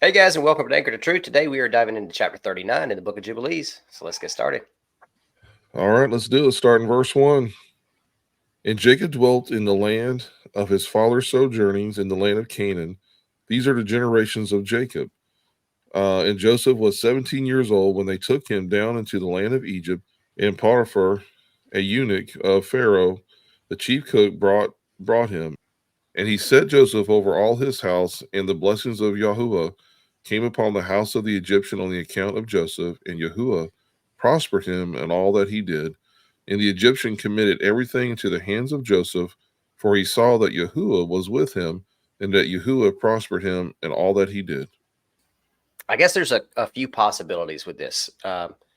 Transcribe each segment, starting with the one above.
Hey guys, and welcome to Anchor to Truth. Today we are diving into chapter 39 in the book of Jubilees. So let's get started. All right, let's do it. Start in verse 1. And Jacob dwelt in the land of his father's sojournings in the land of Canaan. These are the generations of Jacob. And Joseph was 17 years old when they took him down into the land of Egypt. And Potiphar, a eunuch of Pharaoh, the chief cook, brought him. And he set Joseph over all his house, and the blessings of YHWH came upon the house of the Egyptian on the account of Joseph, and YHWH prospered him in all that he did. And the Egyptian committed everything into the hands of Joseph, for he saw that YHWH was with him, and that YHWH prospered him in all that he did. I guess there's a few possibilities with this.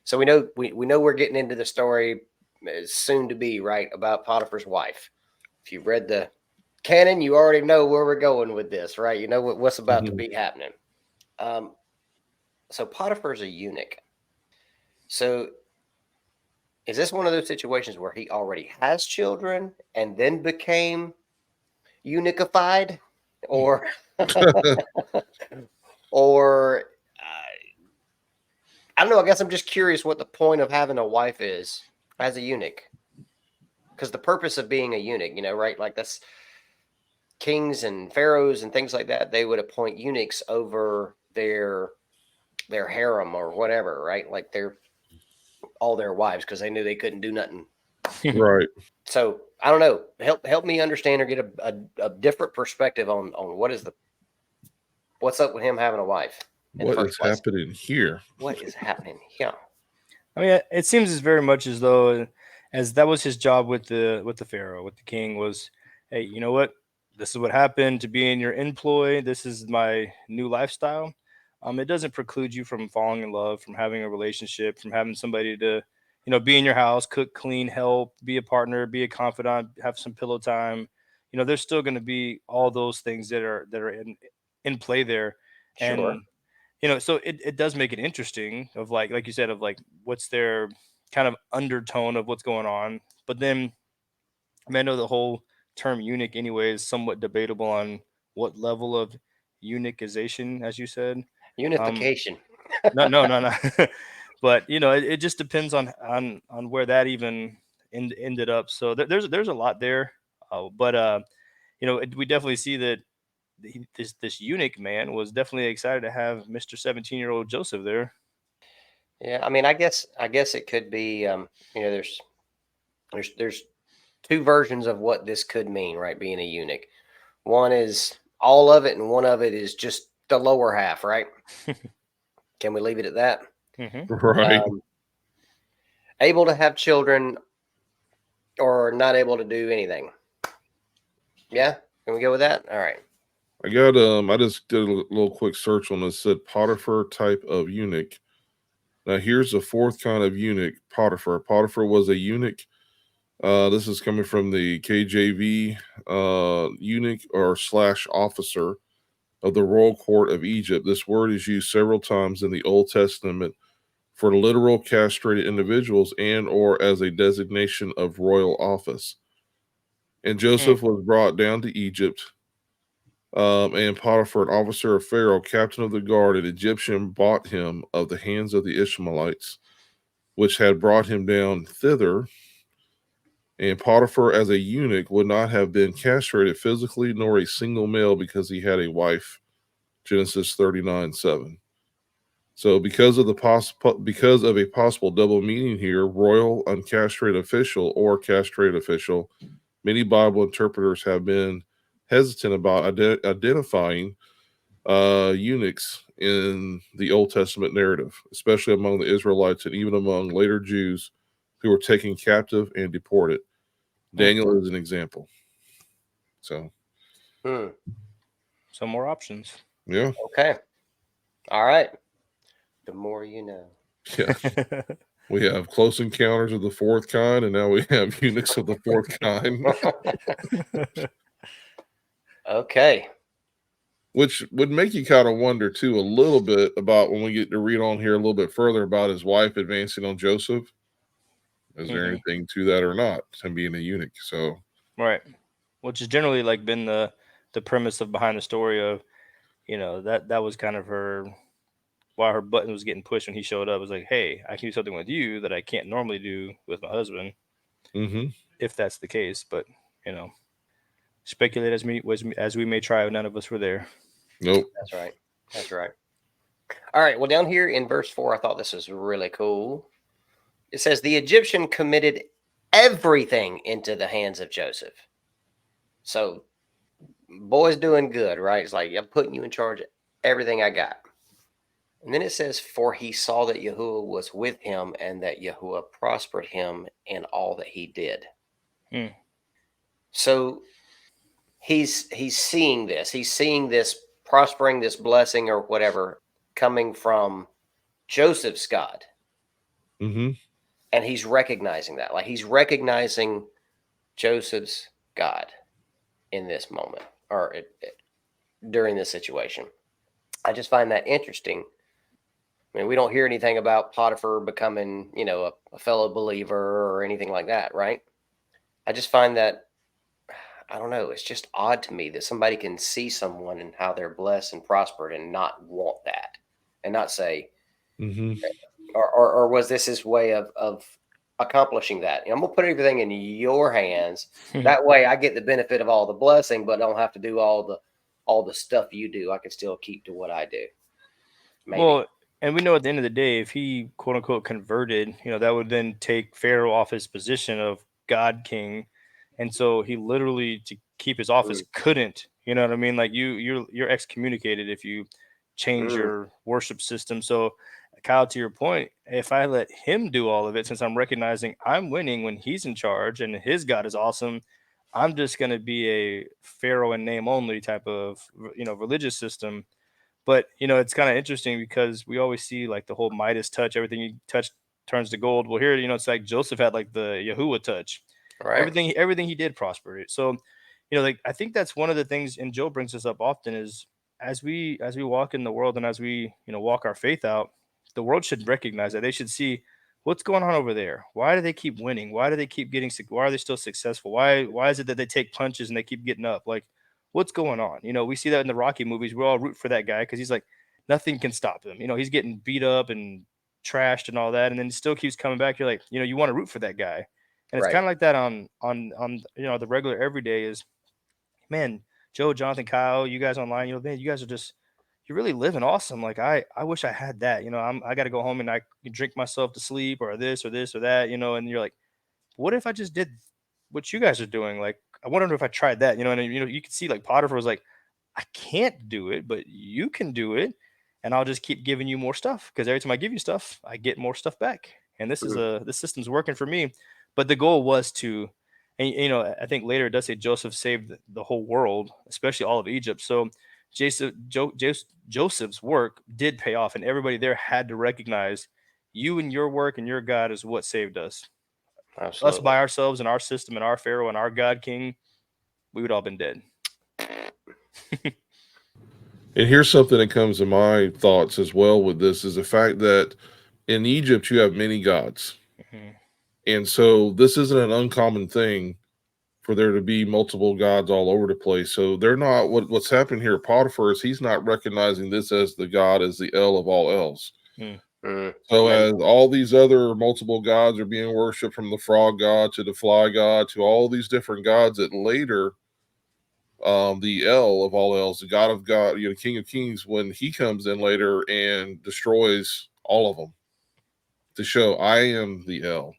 So we know we're getting into the story soon to be, right, about Potiphar's wife. If you read the canon, you already know where we're going with this, right? You know what's about to be happening. So Potiphar's a eunuch. So is this one of those situations where he already has children and then became eunuchified, or or I don't know. I guess I'm just curious what the point of having a wife is as a eunuch, because the purpose of being a eunuch, right? Like that's kings and pharaohs and things like that. They would appoint eunuchs over their harem or whatever, right? Like all their wives, because they knew they couldn't do nothing. Right. So I don't know. Help me understand or get a different perspective on what's up with him having a wife. What is happening here? What is happening here? I mean, it seems as very much as though, as that was his job with the pharaoh, with the king, was, hey, you know what? This is what happened to be in your employ. This is my new lifestyle. It doesn't preclude you from falling in love, from having a relationship, from having somebody to, be in your house, cook, clean, help, be a partner, be a confidant, have some pillow time. There's still going to be all those things that are in play there, Sure. and so it does make it interesting of like you said, of like what's their kind of undertone of what's going on. But then I mean, I know the whole term eunuch anyway is somewhat debatable on what level of eunuchization, as you said. Unification. No. But it just depends on where that even ended up. So there's a lot there. But we definitely see that this eunuch man was definitely excited to have Mr. 17-year-old Joseph there. Yeah, I mean, I guess it could be. There's two versions of what this could mean, right? Being a eunuch. One is all of it, and one of it is just the lower half, right? Can we leave it at that? Mm-hmm. Right. Able to have children or not able to do anything. Yeah, can we go with that? All right. I just did a little quick search on this. Said Potiphar type of eunuch. Now here's the fourth kind of eunuch, Potiphar. Potiphar was a eunuch. This is coming from the KJV. Eunuch or / officer of the royal court of Egypt. This word is used several times in the Old Testament for literal castrated individuals and or as a designation of royal office. And Joseph was brought down to Egypt. And Potiphar, an officer of Pharaoh, captain of the guard, an Egyptian, bought him of the hands of the Ishmaelites, which had brought him down thither. And Potiphar, as a eunuch, would not have been castrated physically, nor a single male, because he had a wife. Genesis 39:7. So, because of a possible double meaning here, royal, uncastrated official, or castrated official, many Bible interpreters have been hesitant about identifying eunuchs in the Old Testament narrative, especially among the Israelites and even among later Jews who were taken captive and deported. Daniel is an example. So, Some more options. yeah. Okay. All right. The more you know. Yeah. We have close encounters of the fourth kind, and now we have eunuchs of the fourth kind. Okay. Which would make you kind of wonder, too, a little bit about when we get to read on here a little bit further about his wife advancing on Joseph. Is there anything to that or not, him being a eunuch? So, right. Which has generally like been the premise of behind the story of you know, that was kind of her, while her button was getting pushed when he showed up. It was like, hey, I can do something with you that I can't normally do with my husband, Mm-hmm. if that's the case. But you know, speculate as we may try, none of us were there. Nope. That's right. That's right. All right. Well, down here in verse 4, I thought this was really cool. It says, the Egyptian committed everything into the hands of Joseph. So, boy's doing good, right? It's like, I'm putting you in charge of everything I got. And then it says, for he saw that Yahuwah was with him and that Yahuwah prospered him in all that he did. Hmm. So, he's seeing this. He's seeing this prospering, this blessing or whatever coming from Joseph's God. Mm-hmm. And he's recognizing that. Like he's recognizing Joseph's God in this moment or during this situation. I just find that interesting. I mean, we don't hear anything about Potiphar becoming, you know, a fellow believer or anything like that, right? I just find that, I don't know, it's just odd to me that somebody can see someone and how they're blessed and prospered and not want that and not say, Mm-hmm. or was this his way of accomplishing that? I'm gonna put everything in your hands. That way, I get the benefit of all the blessing, but don't have to do all the stuff you do. I can still keep to what I do. Maybe. Well, and we know at the end of the day, if he quote unquote converted, you know, that would then take Pharaoh off his position of God King, and so he literally, to keep his office, Mm. couldn't. You know what I mean? Like you're excommunicated if you change Mm. your worship system. So, Kyle, to your point, if I let him do all of it, since I'm recognizing I'm winning when he's in charge and his God is awesome, I'm just going to be a Pharaoh in name only type of, you know, religious system. But you know, it's kind of interesting because we always see like the whole Midas touch, everything you touch turns to gold. Well, here, you know, it's like Joseph had like the Yahuwah touch. Right. Everything he did prospered. So, you know, like I think that's one of the things, and Joe brings this up often, is as we walk in the world and as we, you know, walk our faith out, the world should recognize that. They should see what's going on over there. Why do they keep winning? Why do they keep getting sick? Why are they still successful? Why is it that they take punches and they keep getting up? Like, what's going on? You know, we see that in the Rocky movies. We all root for that guy because he's like, nothing can stop him. You know, he's getting beat up and trashed and all that, and then he still keeps coming back. You're like, you know, you want to root for that guy. And it's Right. kind of like that on you know, the regular everyday is, man, Joe, Jonathan, Kyle, you guys online, you know, man, you guys are just, you're really living awesome. Like I wish I had that. You know, I got to go home and I can drink myself to sleep or this or this or that. You know, and you're like, what if I just did what you guys are doing? Like, I wonder if I tried that. You know, and you know, you can see like Potiphar was like, I can't do it, but you can do it, and I'll just keep giving you more stuff because every time I give you stuff, I get more stuff back. And Mm. this system's working for me. But the goal was to, and you know, I think later it does say Joseph saved the whole world, especially all of Egypt. So Joseph's work did pay off, and everybody there had to recognize you and your work and your God is what saved us. Us Absolutely. by ourselves and our system and our Pharaoh and our God King, we would all been dead. And here's something that comes to my thoughts as well with this is the fact that in Egypt you have many gods. Mhm. And so this isn't an uncommon thing for there to be multiple gods all over the place. So they're not what's happening here. Potiphar is he's not recognizing this as the God as the El of all Els. Mm. Mm. So Amen. as all these other multiple gods are being worshipped, from the frog god to the fly god to all these different gods that later the El of all Els, the God of God, you know, King of Kings, when he comes in later and destroys all of them to show I am the El.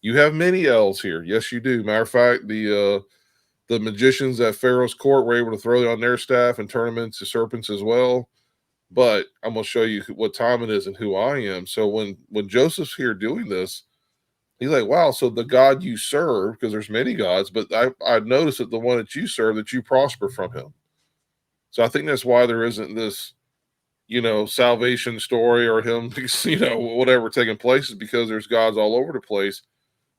You have many L's here. Yes, you do. Matter of fact, the magicians at Pharaoh's court were able to throw on their staff and turn them into serpents as well. But I'm going to show you what time it is and who I am. So when Joseph's here doing this, he's like, wow, so the God you serve, because there's many gods, but I noticed that the one that you serve, that you prosper from him. So I think that's why there isn't this, you know, salvation story or him, you know, whatever taking place, is because there's gods all over the place.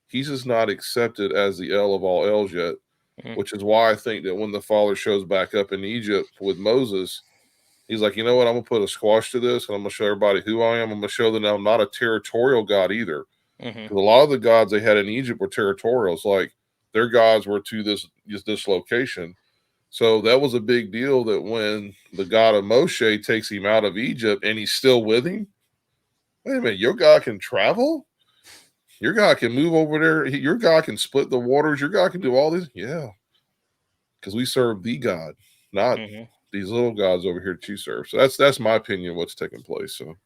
He's just not accepted as the El of all Els yet, Mm. which is why I think that when the father shows back up in Egypt with Moses, he's like, you know what, I'm going to put a squash to this, and I'm going to show everybody who I am. I'm going to show them I'm not a territorial God either. Mm-hmm. Because a lot of the gods they had in Egypt were territorials. Like their gods were to this location. So that was a big deal, that when the God of Moshe takes him out of Egypt and he's still with him, wait a minute, your God can travel? Your God can move over there? Your God can split the waters? Your God can do all this? Yeah, because we serve the God, not these little gods over here that you serve. So that's my opinion of what's taking place. So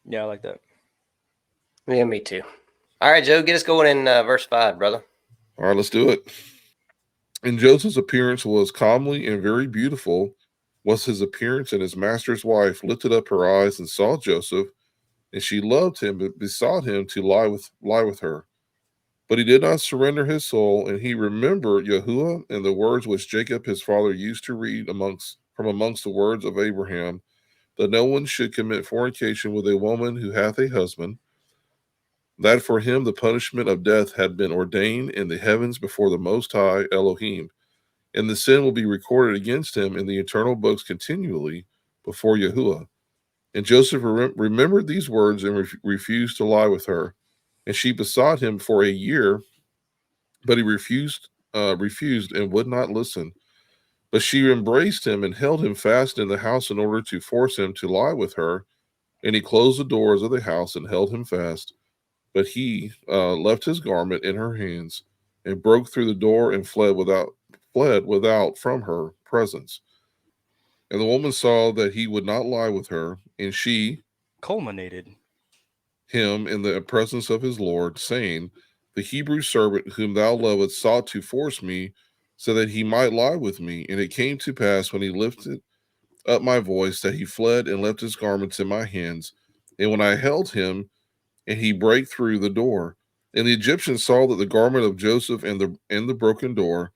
Yeah, I like that. Yeah, me too. All right, Joe, get us going in verse 5, brother. all right, let's do it. And Joseph's appearance was comely and very beautiful was his appearance, and his master's wife lifted up her eyes and saw Joseph, and she loved him, but besought him to lie with her. But he did not surrender his soul, and he remembered Yahuwah and the words which Jacob his father used to read from amongst the words of Abraham, that no one should commit fornication with a woman who hath a husband, that for him the punishment of death had been ordained in the heavens before the Most High Elohim, and the sin will be recorded against him in the eternal books continually before Yahuwah. And Joseph remembered these words and refused to lie with her. And she besought him for a year, but he refused and would not listen. But she embraced him and held him fast in the house in order to force him to lie with her. And he closed the doors of the house and held him fast. But he left his garment in her hands and broke through the door and fled without from her presence. And the woman saw that he would not lie with her, and she Culminated him in the presence of his Lord, saying, the Hebrew servant whom thou lovest sought to force me, so that he might lie with me. And it came to pass, when he lifted up my voice, that he fled and left his garments in my hands. And when I held him, and he brake through the door. And the Egyptians saw that the garment of Joseph and the broken door,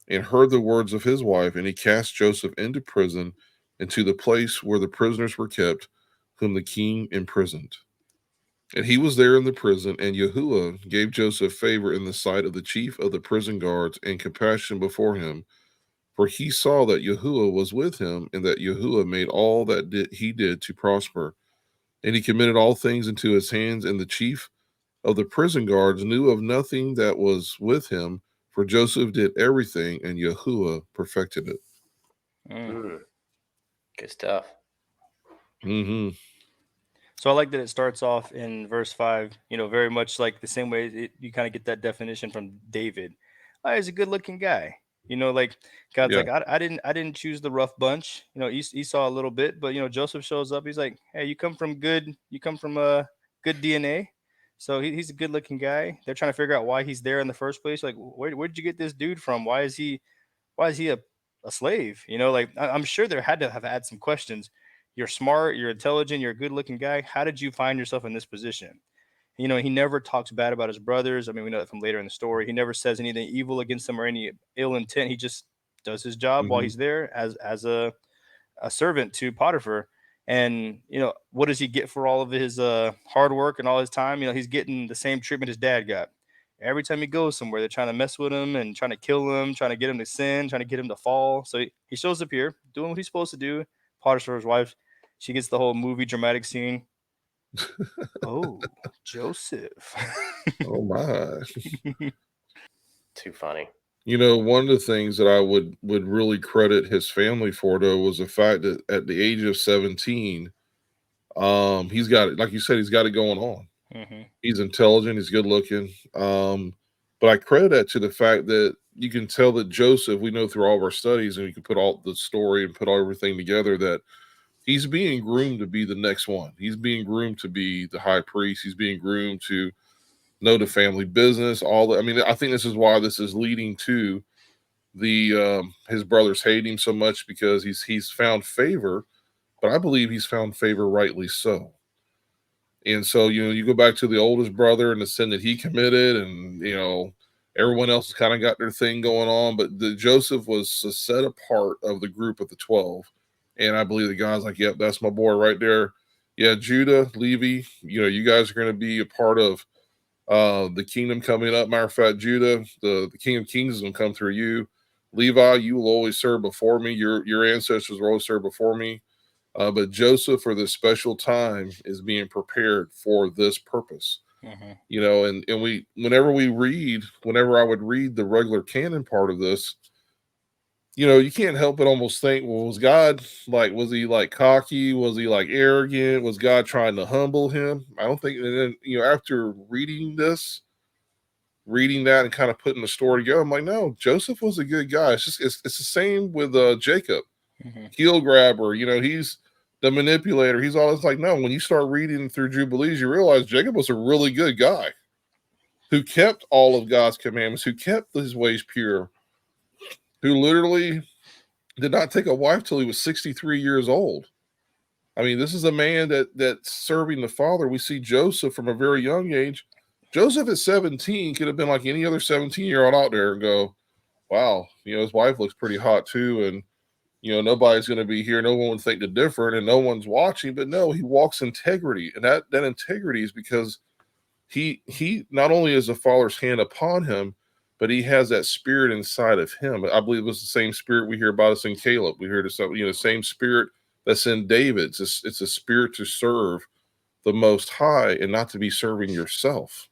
and heard the words of his wife, and he cast Joseph into prison, into the place where the prisoners were kept, whom the king imprisoned. And he was there in the prison, and Yahuwah gave Joseph favor in the sight of the chief of the prison guards, and compassion before him. For he saw that Yahuwah was with him, and that Yahuwah made all that he did to prosper. And he committed all things into his hands, and the chief of the prison guards knew of nothing that was with him, for Joseph did everything, and Yahuwah perfected it. Good stuff. Mm-hmm. So I like that it starts off in verse 5, very much like the same way you kind of get that definition from David. Oh, he's a good looking guy. Like God's like, I didn't choose the rough bunch. Esau a little bit, but Joseph shows up. He's like, hey, you come from good good DNA. So he's a good looking guy. They're trying to figure out why he's there in the first place. Like, where'd you get this dude from? Why is he a slave? Like I'm sure there had to have had some questions. You're smart, you're intelligent, you're a good looking guy. How did you find yourself in this position? He never talks bad about his brothers. I mean, we know that from later in the story. He never says anything evil against them or any ill intent. He just does his job while he's there as a servant to Potiphar. And what does he get for all of his hard work and all his time? He's getting the same treatment his dad got. Every time he goes somewhere, they're trying to mess with him and trying to kill him, trying to get him to sin, trying to get him to fall. So he shows up here doing what he's supposed to do. Potiphar's wife, she gets the whole movie dramatic scene. Oh, Joseph. Oh my. Too funny. One of the things that I would really credit his family for, though, was the fact that at the age of 17, he's got it, like you said, he's got it going on. He's intelligent, he's good looking. But I credit that to the fact that you can tell that Joseph, we know through all of our studies, and you can put all the story and put all everything together, that he's being groomed to be the next one. He's being groomed to be the high priest. He's being groomed to know the family business. I think this is why this is leading to the his brothers hate him so much, because he's found favor, but I believe he's found favor rightly so. And so, you go back to the oldest brother and the sin that he committed, and, everyone else has kind of got their thing going on. But Joseph was set apart of the group of the 12. And I believe the God's like, yep, that's my boy right there. Yeah, Judah, Levi, you guys are going to be a part of the kingdom coming up. Matter of fact, Judah, the King of Kings is going to come through you. Levi, you will always serve before me. Your ancestors will always serve before me. But Joseph, for this special time, is being prepared for this purpose. And whenever I would read the regular canon part of this, you can't help but almost think, well, was God was he cocky? Was he arrogant? Was God trying to humble him? I don't think. And then, after reading that and kind of putting the story together, I'm like, no, Joseph was a good guy. It's the same with Jacob, heel grabber. He's the manipulator. He's always like, no. When you start reading through Jubilees, you realize Jacob was a really good guy who kept all of God's commandments, who kept his ways pure, who literally did not take a wife till he was 63 years old. I mean, this is a man that's serving the Father. We see Joseph from a very young age. Joseph at 17 could have been like any other 17-year-old out there and go, wow, his wife looks pretty hot too. And, nobody's going to be here. No one would think the different and no one's watching. But no, he walks integrity. And that integrity is because he not only is the Father's hand upon him, but he has that spirit inside of him. I believe it was the same spirit we hear about us in Caleb. We hear the same spirit that's in David. It's a spirit to serve the Most High and not to be serving yourself.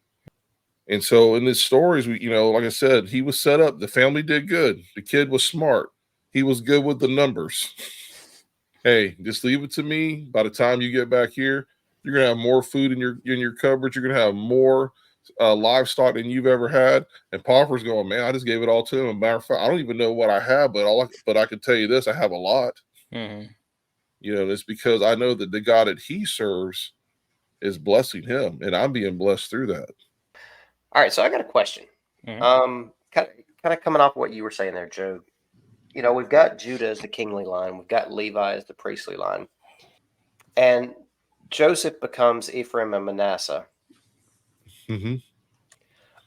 And so in these stories, like I said, he was set up. The family did good. The kid was smart. He was good with the numbers. Hey, just leave it to me. By the time you get back here, you're gonna have more food in your cupboard. You're gonna have more livestock than you've ever had. And Potiphar's going, man, I just gave it all to him. Matter of fact, I don't even know what I have, but I can tell you this: I have a lot. It's because I know that the God that he serves is blessing him, and I'm being blessed through that. All right, so I got a question. Kind of coming off what you were saying there, Joe. We've got Judah as the kingly line. We've got Levi as the priestly line. And Joseph becomes Ephraim and Manasseh.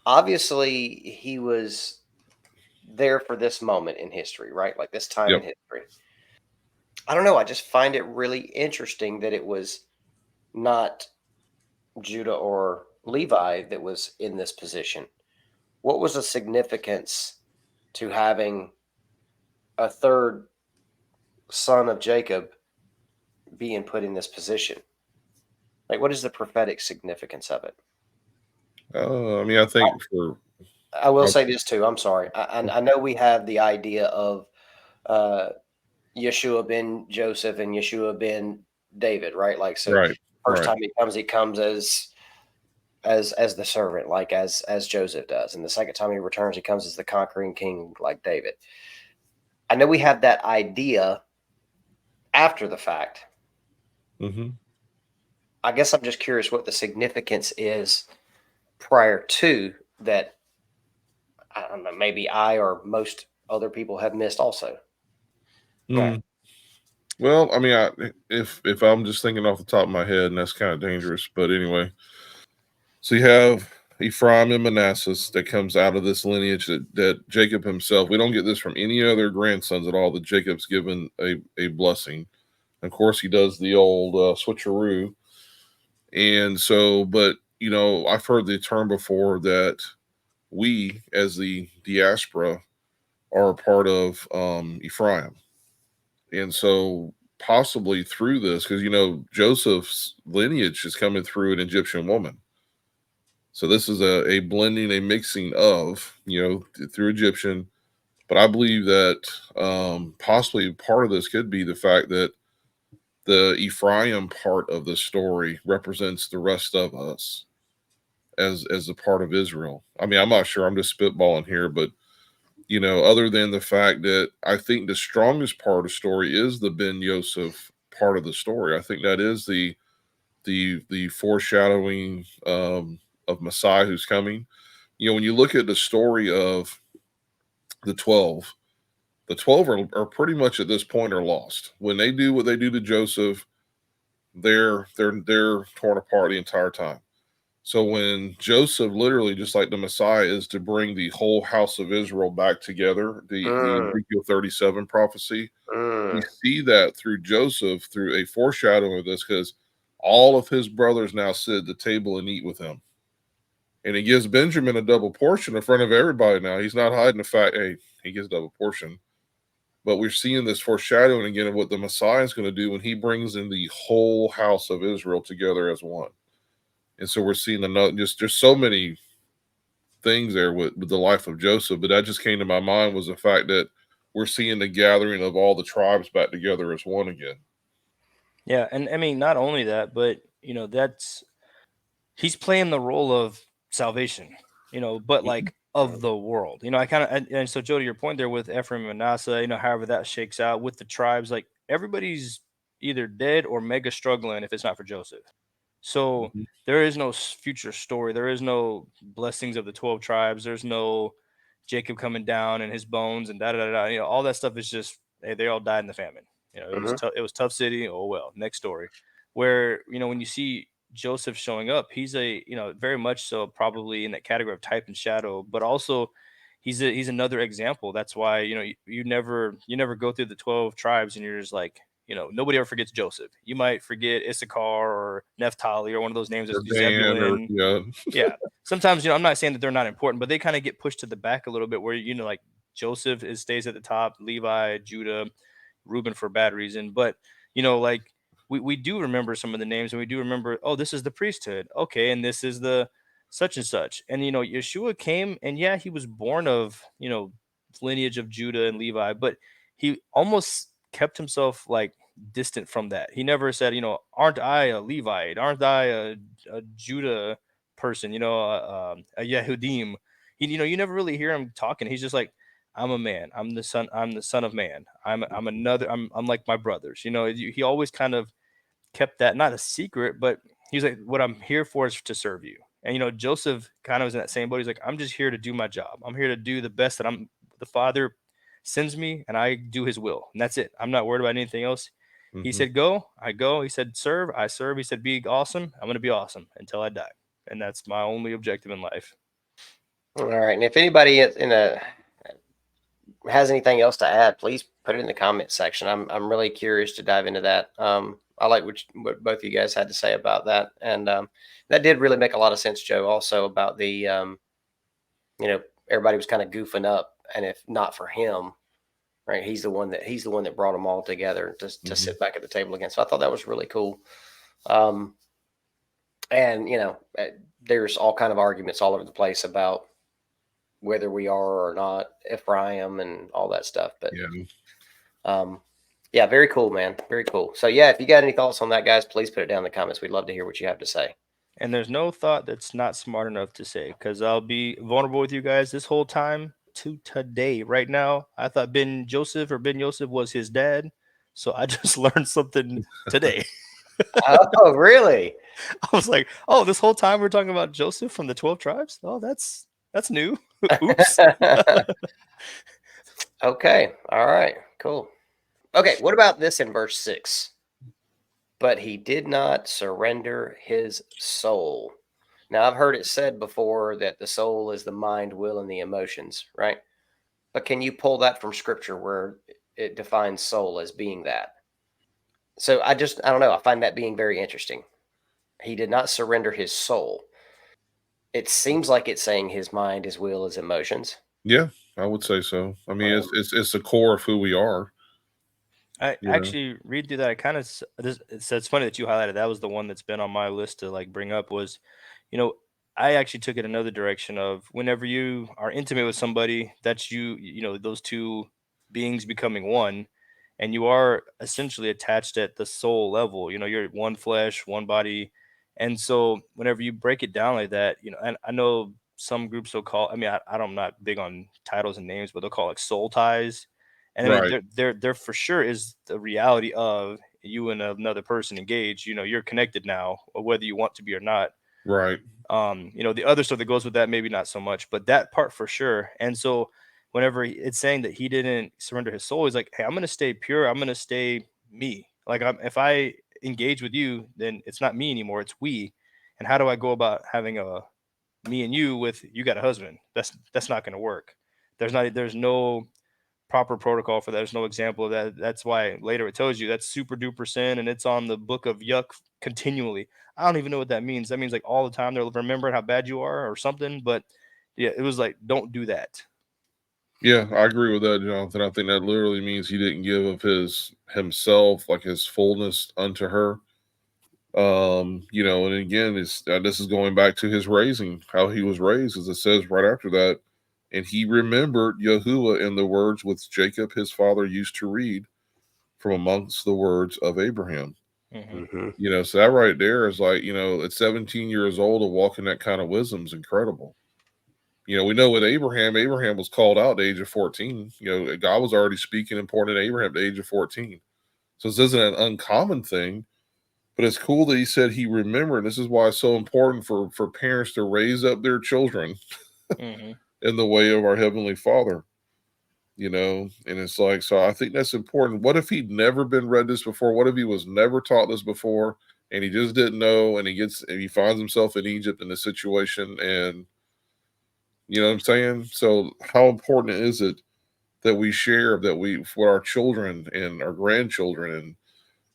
Obviously, he was there for this moment in history, right? Like this time in history. I don't know. I just find it really interesting that it was not Judah or Levi that was in this position. What was the significance to having a third son of Jacob being put in this position? Like, what is the prophetic significance of it? I think I will say this too. I'm sorry. I know we have the idea of Yeshua ben Joseph and Yeshua ben David, right? Like, so first time he comes as the servant, like as Joseph does, and the second time he returns, he comes as the conquering king, like David. I know we have that idea after the fact. I guess I'm just curious what the significance is prior to that. I don't know, maybe I or most other people have missed also. Well, if I'm just thinking off the top of my head, and that's kind of dangerous, but anyway. So you have Ephraim and Manasseh that comes out of this lineage that Jacob himself, we don't get this from any other grandsons at all, that Jacob's given a blessing. Of course, he does the old switcheroo. And so, but, I've heard the term before that we, as the diaspora, are a part of Ephraim. And so possibly through this, because, Joseph's lineage is coming through an Egyptian woman. So this is a blending, a mixing of, through Egyptian. But I believe that possibly part of this could be the fact that the Ephraim part of the story represents the rest of us as a part of Israel. I'm not sure. I'm just spitballing here, but other than the fact that I think the strongest part of the story is the Ben Yosef part of the story. I think that is the foreshadowing of Messiah who's coming. When you look at the story of the 12 are pretty much at this point are lost. When they do what they do to Joseph, they're torn apart the entire time. So when Joseph, literally just like the Messiah, is to bring the whole house of Israel back together, the Ezekiel 37 prophecy, we see that through Joseph, through a foreshadowing of this, because all of his brothers now sit at the table and eat with him. And he gives Benjamin a double portion in front of everybody now. He's not hiding the fact, hey, he gets double portion. But we're seeing this foreshadowing again of what the Messiah is going to do when he brings in the whole house of Israel together as one. And so we're seeing just so many things there with the life of Joseph. But that just came to my mind was the fact that we're seeing the gathering of all the tribes back together as one again. Yeah, and I mean, not only that, but he's playing the role of salvation, but like of the world. I kind of, and so Joe, to your point there with Ephraim and Manasseh, however that shakes out with the tribes, like everybody's either dead or mega struggling if it's not for Joseph. So Mhm. there is no future story. There is no blessings of the 12 tribes. There's no Jacob coming down and his bones and da da da. All that stuff is just, hey, they all died in the famine. It was tough. It was tough city. Oh well, next story. Where when you see Joseph showing up, he's very much so probably in that category of type and shadow, but also he's another example. That's why you never go through the 12 tribes and you're just like, nobody ever forgets Joseph. You might forget Issachar or Naphtali or one of those names, Or that's Dan, or Zebulun. Yeah. Sometimes, I'm not saying that they're not important, but they kind of get pushed to the back a little bit where, like Joseph stays at the top, Levi, Judah, Reuben for bad reason. But, like we do remember some of the names, and we do remember, oh, this is the priesthood. Okay. And this is the such and such. And, Yeshua came, and yeah, he was born of, lineage of Judah and Levi, but he almost kept himself like distant from that. He never said, aren't I a Levite? Aren't I a Judah person? A Yehudim. You never really hear him talking. He's just like, I'm a man. I'm the son. I'm the son of man. I'm another. I'm like my brothers. He always kind of kept that not a secret, but he's like, what I'm here for is to serve you. And Joseph kind of was in that same boat. He's like, I'm just here to do my job. I'm here to do the best that the Father sends me, and I do his will. And that's it. I'm not worried about anything else. He Mhm. said, go, I go. He said, serve, I serve. He said, be awesome. I'm going to be awesome until I die. And that's my only objective in life. All right. And if anybody has anything else to add, please put it in the comment section. I'm really curious to dive into that. I like what both of you guys had to say about that, and that did really make a lot of sense, Joe. Also about the everybody was kind of goofing up, and if not for him, right, he's the one that brought them all together to sit back at the table again. So I thought that was really cool. And there's all kind of arguments all over the place about whether we are or not Ephraim and all that stuff. But yeah, very cool, man. Very cool. So yeah, if you got any thoughts on that, guys, please put it down in the comments. We'd love to hear what you have to say. And there's no thought that's not smart enough to say, because I'll be vulnerable with you guys this whole time to today. Right now, I thought Ben Joseph was his dad. So I just learned something today. Oh, really? I was like, oh, this whole time we're talking about Joseph from the 12 tribes? Oh, that's new. Oops. Okay. All right. Cool. Okay. What about this in verse 6? But he did not surrender his soul. Now, I've heard it said before that the soul is the mind, will, and the emotions, right? But can you pull that from scripture where it defines soul as being that? So I don't know. I find that being very interesting. He did not surrender his soul. It seems like it's saying his mind, his will, his emotions. Yeah, I would say so. I mean, it's the core of who we are. I actually read through that. I kind of it's funny that you highlighted that was the one that's been on my list to like bring up was, I actually took it another direction of whenever you are intimate with somebody, that's those two beings becoming one, and you are essentially attached at the soul level. You're one flesh, one body, and so whenever you break it down like that, and I know some groups will call. I mean, I'm not big on titles and names, but they'll call it soul ties. And I mean, Right. there for sure is the reality of you and another person engaged. You're connected now, whether you want to be or not. Right. The other stuff that goes with that, maybe not so much, but that part for sure. And so, whenever it's saying that he didn't surrender his soul, he's like, "Hey, I'm going to stay pure. I'm going to stay me. Like, if I engage with you, then it's not me anymore. It's we. And how do I go about having a me and you with you got a husband? That's not going to work. There's no proper protocol for that. There's no example of that. That's why later it tells you that's super duper sin, and it's on the book of yuck continually. I don't even know what that means. That means like all the time they're remembering how bad you are or something. But yeah, it was like, don't do that. Yeah, I agree with that, Jonathan. I think that literally means he didn't give of himself, like his fullness unto her. And again, this is going back to his raising, how he was raised, as it says right after that And he remembered Yahuwah in the words which Jacob his father used to read from amongst the words of Abraham. You know, so that right there is like, you know, at 17 years old to walk in that kind of wisdom is incredible. You know, we know with Abraham was called out at the age of 14. You know, God was already speaking and pointing at Abraham at the age of 14. So this isn't an uncommon thing, but it's cool that he said he remembered. This is why it's so important for parents to raise up their children in the way of our Heavenly Father. You know, and it's like, so I think that's important. What if he'd never been read this before? What if he was never taught this before and he just didn't know, and he finds himself in Egypt in this situation, and you know what I'm saying? So how important is it that we share that we for our children and our grandchildren, and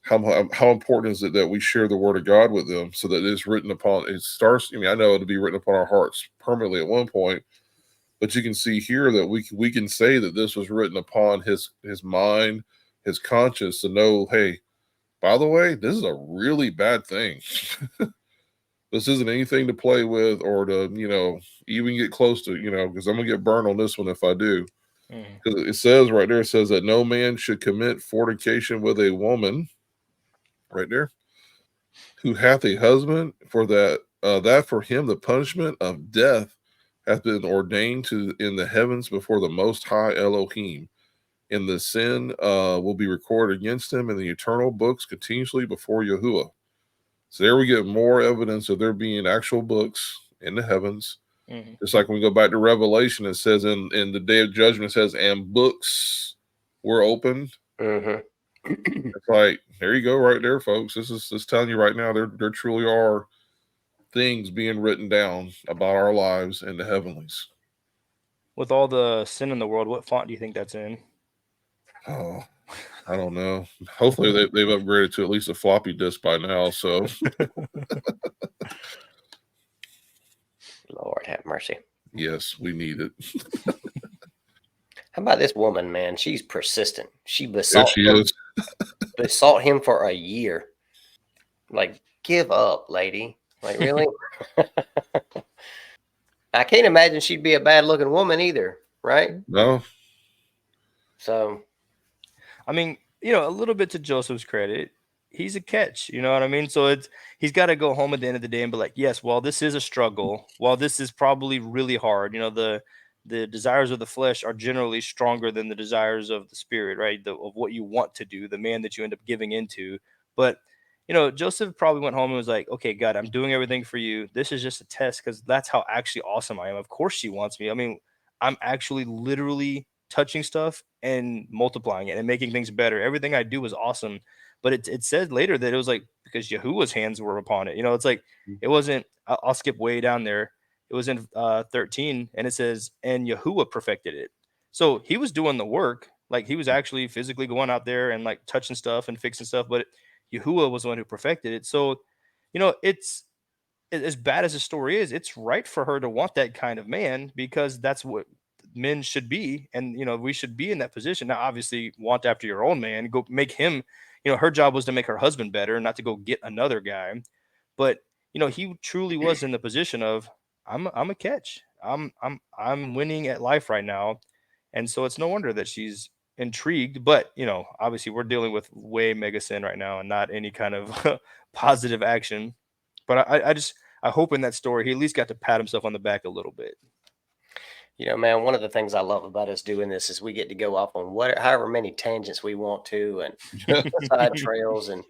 how important is it that we share the word of God with them so that it's written upon, it starts, I mean, I know it'll be written upon our hearts permanently at one point, but you can see here that we can say that this was written upon his mind, his conscience, to know, hey, by the way, this is a really bad thing. This isn't anything to play with or to, you know, even get close to, you know, because I'm going to get burned on this one if I do. Because it says right there, it says that no man should commit fornication with a woman, right there, who hath a husband, for that for him the punishment of death hath been ordained to in the heavens before the Most High Elohim, and the sin will be recorded against him in the eternal books continuously before Yahuwah. So there we get more evidence of there being actual books in the heavens. Just like when we go back to Revelation, it says in the day of judgment, it says, and books were opened. It's like, there you go right there, folks. This is telling you right now, there truly are things being written down about our lives in the heavenlies. With all the sin in the world, what font do you think that's in? Oh, I don't know. Hopefully they've upgraded to at least a floppy disk by now. So, Lord have mercy. yes, we need it. How about this woman, man? She's persistent. She There besought she him, is. besought him for a year. Like, give up, lady. Like, really? I can't imagine she'd be a bad looking woman either, right? No. So, I mean, you know, a little bit to Joseph's credit, he's a catch. You know what I mean? So he's got to go home at the end of the day and be like, yes, while this is a struggle, while this is probably really hard, you know, the desires of the flesh are generally stronger than the desires of the spirit, right? Of what you want to do, the man that you end up giving into. But you know, Joseph probably went home and was like, okay, God, I'm doing everything for you. This is just a test because that's how actually awesome I am. Of course she wants me. I mean, I'm actually literally touching stuff and multiplying it and making things better. Everything I do is awesome. But it said later that it was like because Yahuwah's hands were upon it. You know, it's like it wasn't, I'll skip way down there. It was in 13 and it says, and Yahuwah perfected it. So he was doing the work. Like he was actually physically going out there and like touching stuff and fixing stuff. But Yahuwah was the one who perfected it. So, you know, it's as bad as the story is, it's right for her to want that kind of man because that's what men should be. And, you know, we should be in that position. Now, obviously, want after your own man, go make him, you know, her job was to make her husband better, not to go get another guy. But, you know, he truly was in the position of, I'm a catch. I'm winning at life right now. And so it's no wonder that she's intrigued. But, you know, obviously we're dealing with way mega sin right now and not any kind of positive action. But I hope in that story he at least got to pat himself on the back a little bit. you know, man, one of the things I love about us doing this is we get to go off on however many tangents we want to and side trails. And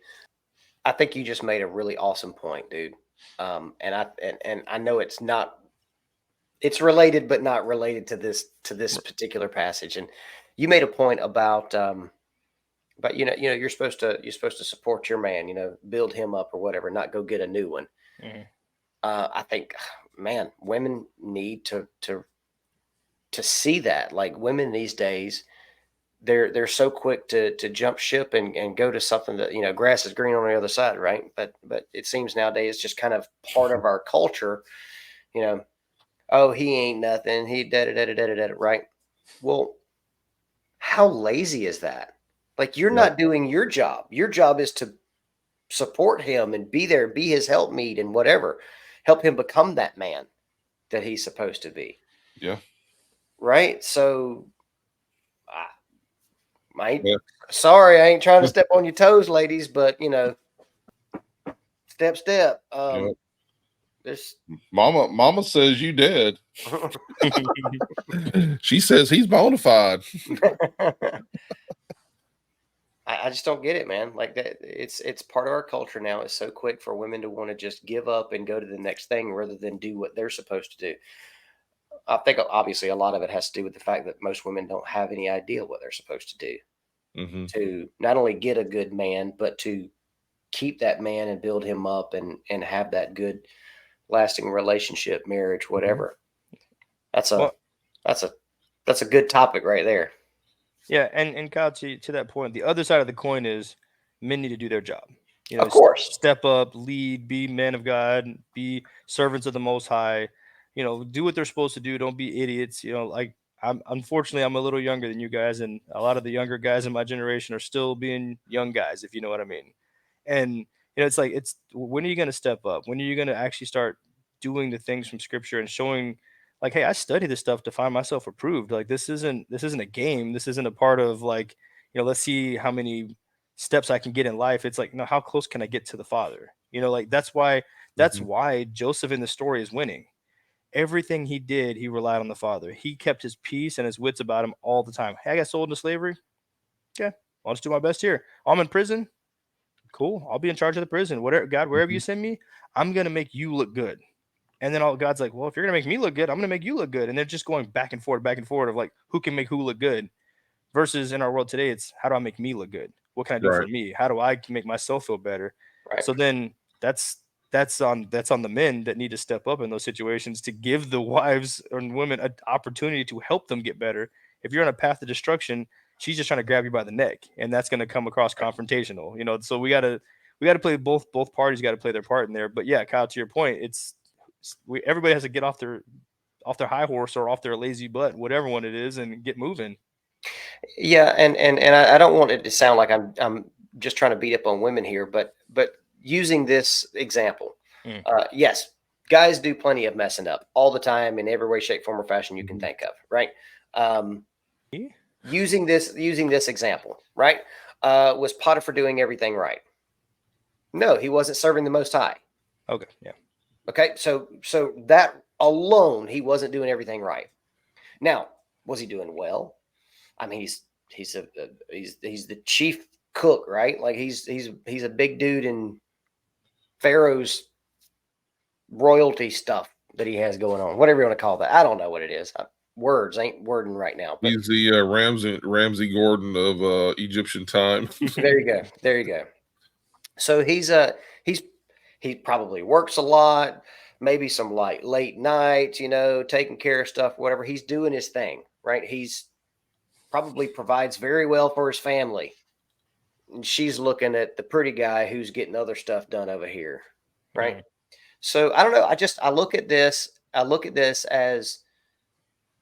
I think you just made a really awesome point, dude. And I know it's related, but not related to this particular passage. And you made a point about you know, you're supposed to support your man, you know, build him up or whatever, not go get a new one. I think, man, women need to see that. Like women these days, they're so quick to jump ship and go to something that, you know, grass is green on the other side, right? But it seems nowadays just kind of part of our culture, you know. Oh, he ain't nothing. He da, right? Well, how lazy is that? Like you're not doing your job. Your job is to support him and be there, be his helpmeet and whatever. Help him become that man that he's supposed to be. Yeah. right? So I ain't, Yeah. sorry, I ain't trying to step on your toes, ladies, but you know, step. Yeah. There's Mama says you dead. She says he's bona fide. I just don't get it, man. Like that, it's part of our culture now. It's so quick for women to want to just give up and go to the next thing rather than do what they're supposed to do. I think obviously a lot of it has to do with the fact that most women don't have any idea what they're supposed to do Mm-hmm. to not only get a good man, but to keep that man and build him up and have that good lasting relationship, marriage, whatever. That's a Well, that's a good topic right there. yeah, and Kyle, to that point, the other side of the coin is men need to do their job. You know, Of course. step up, lead, be men of God, be servants of the Most High. You know, do what they're supposed to do. Don't be idiots. You know, like unfortunately I'm a little younger than you guys, and a lot of the younger guys in my generation are still being young guys, if you know what I mean. And you know, it's like when are you going to step up? When are you going to actually start doing the things from Scripture and showing? Like, hey, I study this stuff to find myself approved. Like, this isn't a game. This isn't a part of like, you know, let's see how many steps I can get in life. It's like, no, how close can I get to the Father? You know, like that's why Joseph in the story is winning. Everything he did, he relied on the Father. He kept his peace and his wits about him all the time. Hey, I got sold into slavery. Okay, I'll just do my best here. I'm in prison. Cool. I'll be in charge of the prison. Whatever, God, wherever you send me, I'm gonna make you look good. And then all God's like, well, if you're gonna make me look good, I'm gonna make you look good. And they're just going back and forth of like who can make who look good. Versus in our world today, it's how do I make me look good? What can I do for Right. me? How do I make myself feel better? Right. So then that's on the men that need to step up in those situations to give the wives and women an opportunity to help them get better. If you're on a path of destruction, she's just trying to grab you by the neck, and that's going to come across confrontational. You know, so we gotta play both parties got to play their part in there. But yeah, Kyle, to your point, everybody has to get off their high horse or off their lazy butt, whatever one it is, and get moving. Yeah, and I don't want it to sound like I'm just trying to beat up on women here, but using this example, Mm. yes, guys do plenty of messing up all the time in every way, shape, form, or fashion you can think of, right? Yeah. Using this example, right? Was Potiphar doing everything right? No, he wasn't serving the Most High. Okay. Yeah. Okay, so that alone, he wasn't doing everything right. Now, was he doing well? I mean, he's the chief cook, right? Like he's a big dude in Pharaoh's royalty stuff that he has going on. Whatever you want to call that, I don't know what it is. Words ain't wording right now, but He's the Ramsey Gordon of Egyptian time. there you go, there you go. So he's he probably works a lot, maybe some like late nights, you know, taking care of stuff, whatever. He's doing his thing, right? He's probably provides very well for his family. And she's looking at the pretty guy who's getting other stuff done over here, right? Mm. So I don't know. I look at this. I look at this as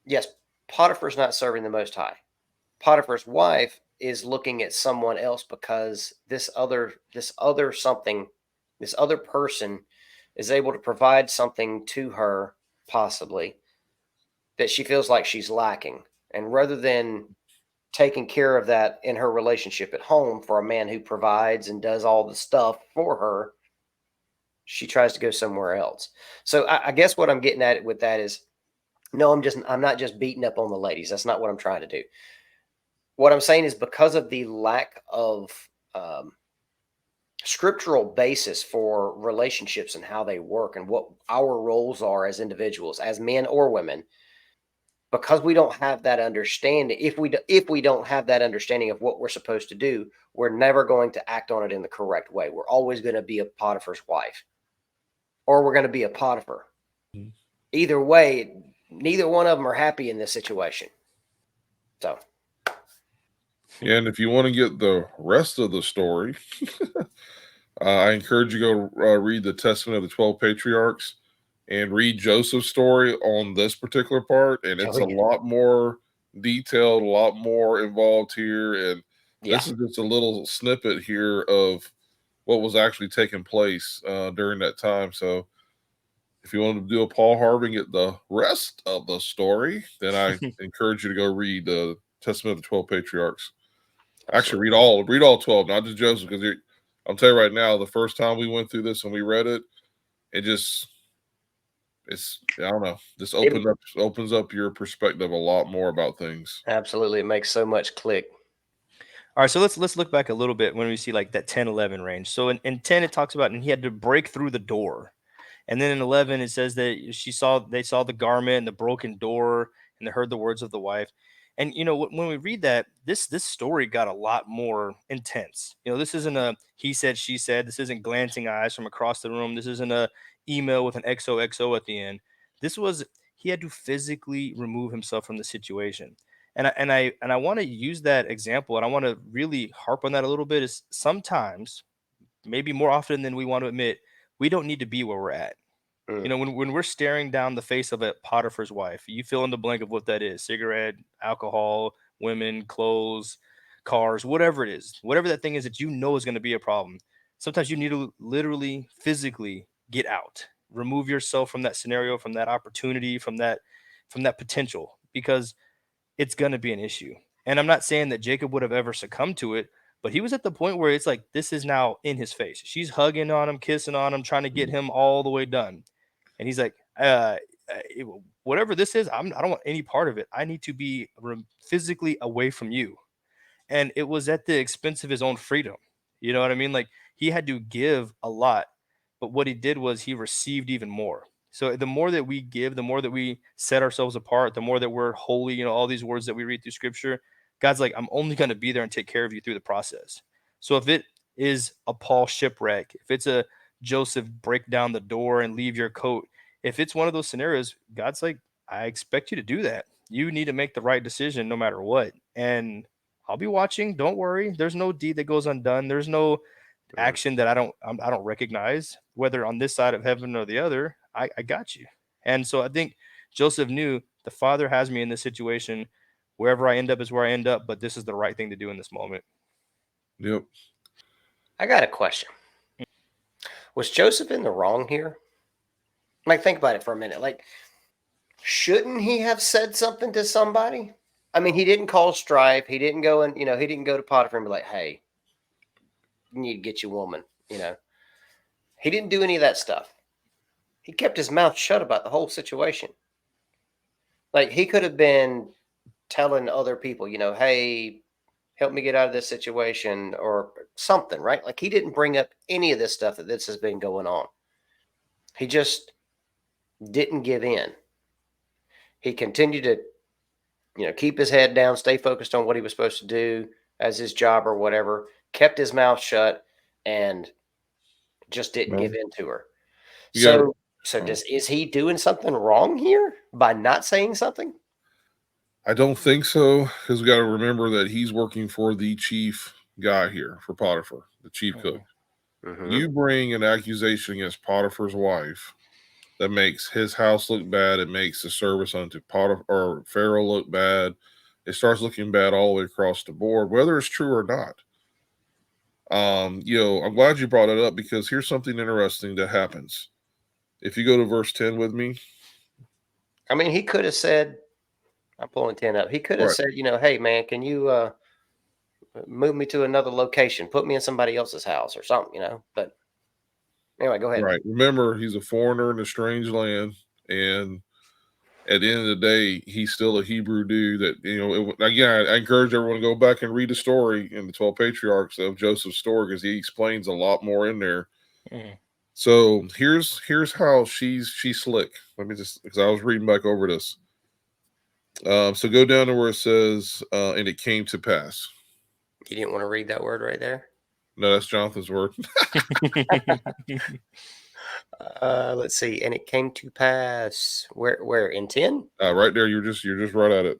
yes, Potiphar's not serving the Most High. Potiphar's wife is looking at someone else because this other person is able to provide something to her possibly that she feels like she's lacking, and rather than taking care of that in her relationship at home for a man who provides and does all the stuff for her, she tries to go somewhere else. So I guess what I'm getting at with that is no, I'm not just beating up on the ladies. That's not what I'm trying to do. What I'm saying is because of the lack of um, scriptural basis for relationships and how they work and what our roles are as individuals, as men or women, because we don't have that understanding. If we don't have that understanding of what we're supposed to do, we're never going to act on it in the correct way. We're always going to be a Potiphar's wife, or we're going to be a Potiphar. Mhm. Either way, neither one of them are happy in this situation. So, Yeah, and if you want to get the rest of the story, I encourage you to go read the Testament of the 12 Patriarchs and read Joseph's story on this particular part. And it's a lot more detailed, a lot more involved here. And yeah, this is just a little snippet here of what was actually taking place during that time. So If you want to do a Paul Harvey at the rest of the story, then I encourage you to go read the Testament of the 12 Patriarchs. Actually, read all 12, not just Joseph, because I'll tell you right now, the first time we went through this and we read it, I don't know, this opens up your perspective a lot more about things. Absolutely, it makes so much click. All right, so let's look back a little bit when we see like that 10-11 range. So in 10 it talks about, and he had to break through the door. And then in 11 it says that they saw the garment and the broken door, and they heard the words of the wife. And when we read that, this story got a lot more intense. This isn't a he said, she said. This isn't glancing eyes from across the room. This isn't a email with an XOXO at the end. This was, he had to physically remove himself from the situation. And I want to use that example, and I want to really harp on that a little bit. Is sometimes, maybe more often than we want to admit, we don't need to be where we're at. When we're staring down the face of a Potiphar's wife, you fill in the blank of what that is: cigarette, alcohol, women, clothes, cars, whatever it is, whatever that thing is that is going to be a problem. Sometimes you need to literally, physically get out, remove yourself from that scenario, from that opportunity, from that potential, because it's going to be an issue. And I'm not saying that Jacob would have ever succumbed to it, but he was at the point where it's like, this is now in his face. She's hugging on him, kissing on him, trying to get him all the way done. And he's like, whatever this is, I don't want any part of it. I need to be physically away from you. And it was at the expense of his own freedom. You know what I mean? Like, he had to give a lot, but what he did was he received even more. So the more that we give, the more that we set ourselves apart, the more that we're holy, all these words that we read through scripture, God's like, I'm only going to be there and take care of you through the process. So if it is a Paul shipwreck, if it's a Joseph break down the door and leave your coat, if it's one of those scenarios, God's like, I expect you to do that. You need to make the right decision no matter what. And I'll be watching. Don't worry. There's no deed that goes undone. There's no action that I don't recognize, whether on this side of heaven or the other. I got you. And so I think Joseph knew the Father has me in this situation. Wherever I end up is where I end up, but this is the right thing to do in this moment. Yep. I got a question. Was Joseph in the wrong here? Like, think about it for a minute. Like, shouldn't he have said something to somebody? I mean, he didn't cause strife. He didn't go and, he didn't go to Potiphar and be like, hey, you need to get your woman, He didn't do any of that stuff. He kept his mouth shut about the whole situation. Like, he could have been telling other people, hey, help me get out of this situation or something, right? Like, he didn't bring up any of this stuff that this has been going on. He just didn't give in. He continued to, keep his head down, stay focused on what he was supposed to do as his job or whatever, kept his mouth shut, and just didn't give in to her. Is he doing something wrong here by not saying something? I don't think so, because we got to remember that he's working for the chief guy here, for Potiphar, the chief cook. Mm-hmm. You bring an accusation against Potiphar's wife that makes his house look bad. It makes the service unto Potiphar or Pharaoh look bad. It starts looking bad all the way across the board, whether it's true or not. I'm glad you brought it up, because here's something interesting that happens. If you go to verse 10 with me. I mean, he could have said, I'm pulling 10 up. He could have said, hey, man, can you move me to another location? Put me in somebody else's house or something, But anyway, go ahead. Right. Remember, he's a foreigner in a strange land. And at the end of the day, he's still a Hebrew dude that, again, I encourage everyone to go back and read the story in the 12 Patriarchs of Joseph's story, because he explains a lot more in there. Mm-hmm. So here's how she's slick. Let me just, because I was reading back over this. So go down to where it says, and it came to pass. You didn't want to read that word right there? No, that's Jonathan's word. Let's see. And it came to pass. Where in 10? Right there. You're just right at it.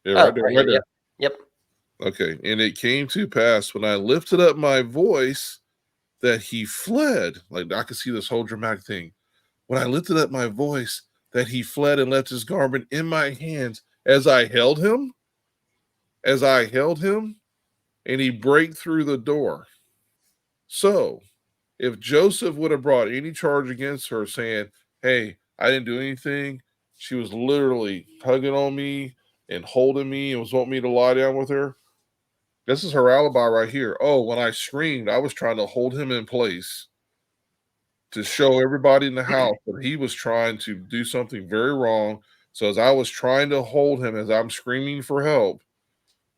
Yeah, right there. Right there. Yep. Okay. And it came to pass when I lifted up my voice that he fled. Like, I could see this whole dramatic thing. When I lifted up my voice, that he fled and left his garment in my hands as I held him, and he break through the door. So if Joseph would have brought any charge against her saying, hey, I didn't do anything. She was literally hugging on me and holding me and was wanting me to lie down with her. This is her alibi right here. Oh, when I screamed, I was trying to hold him in place to show everybody in the house that he was trying to do something very wrong. So as I was trying to hold him as I'm screaming for help,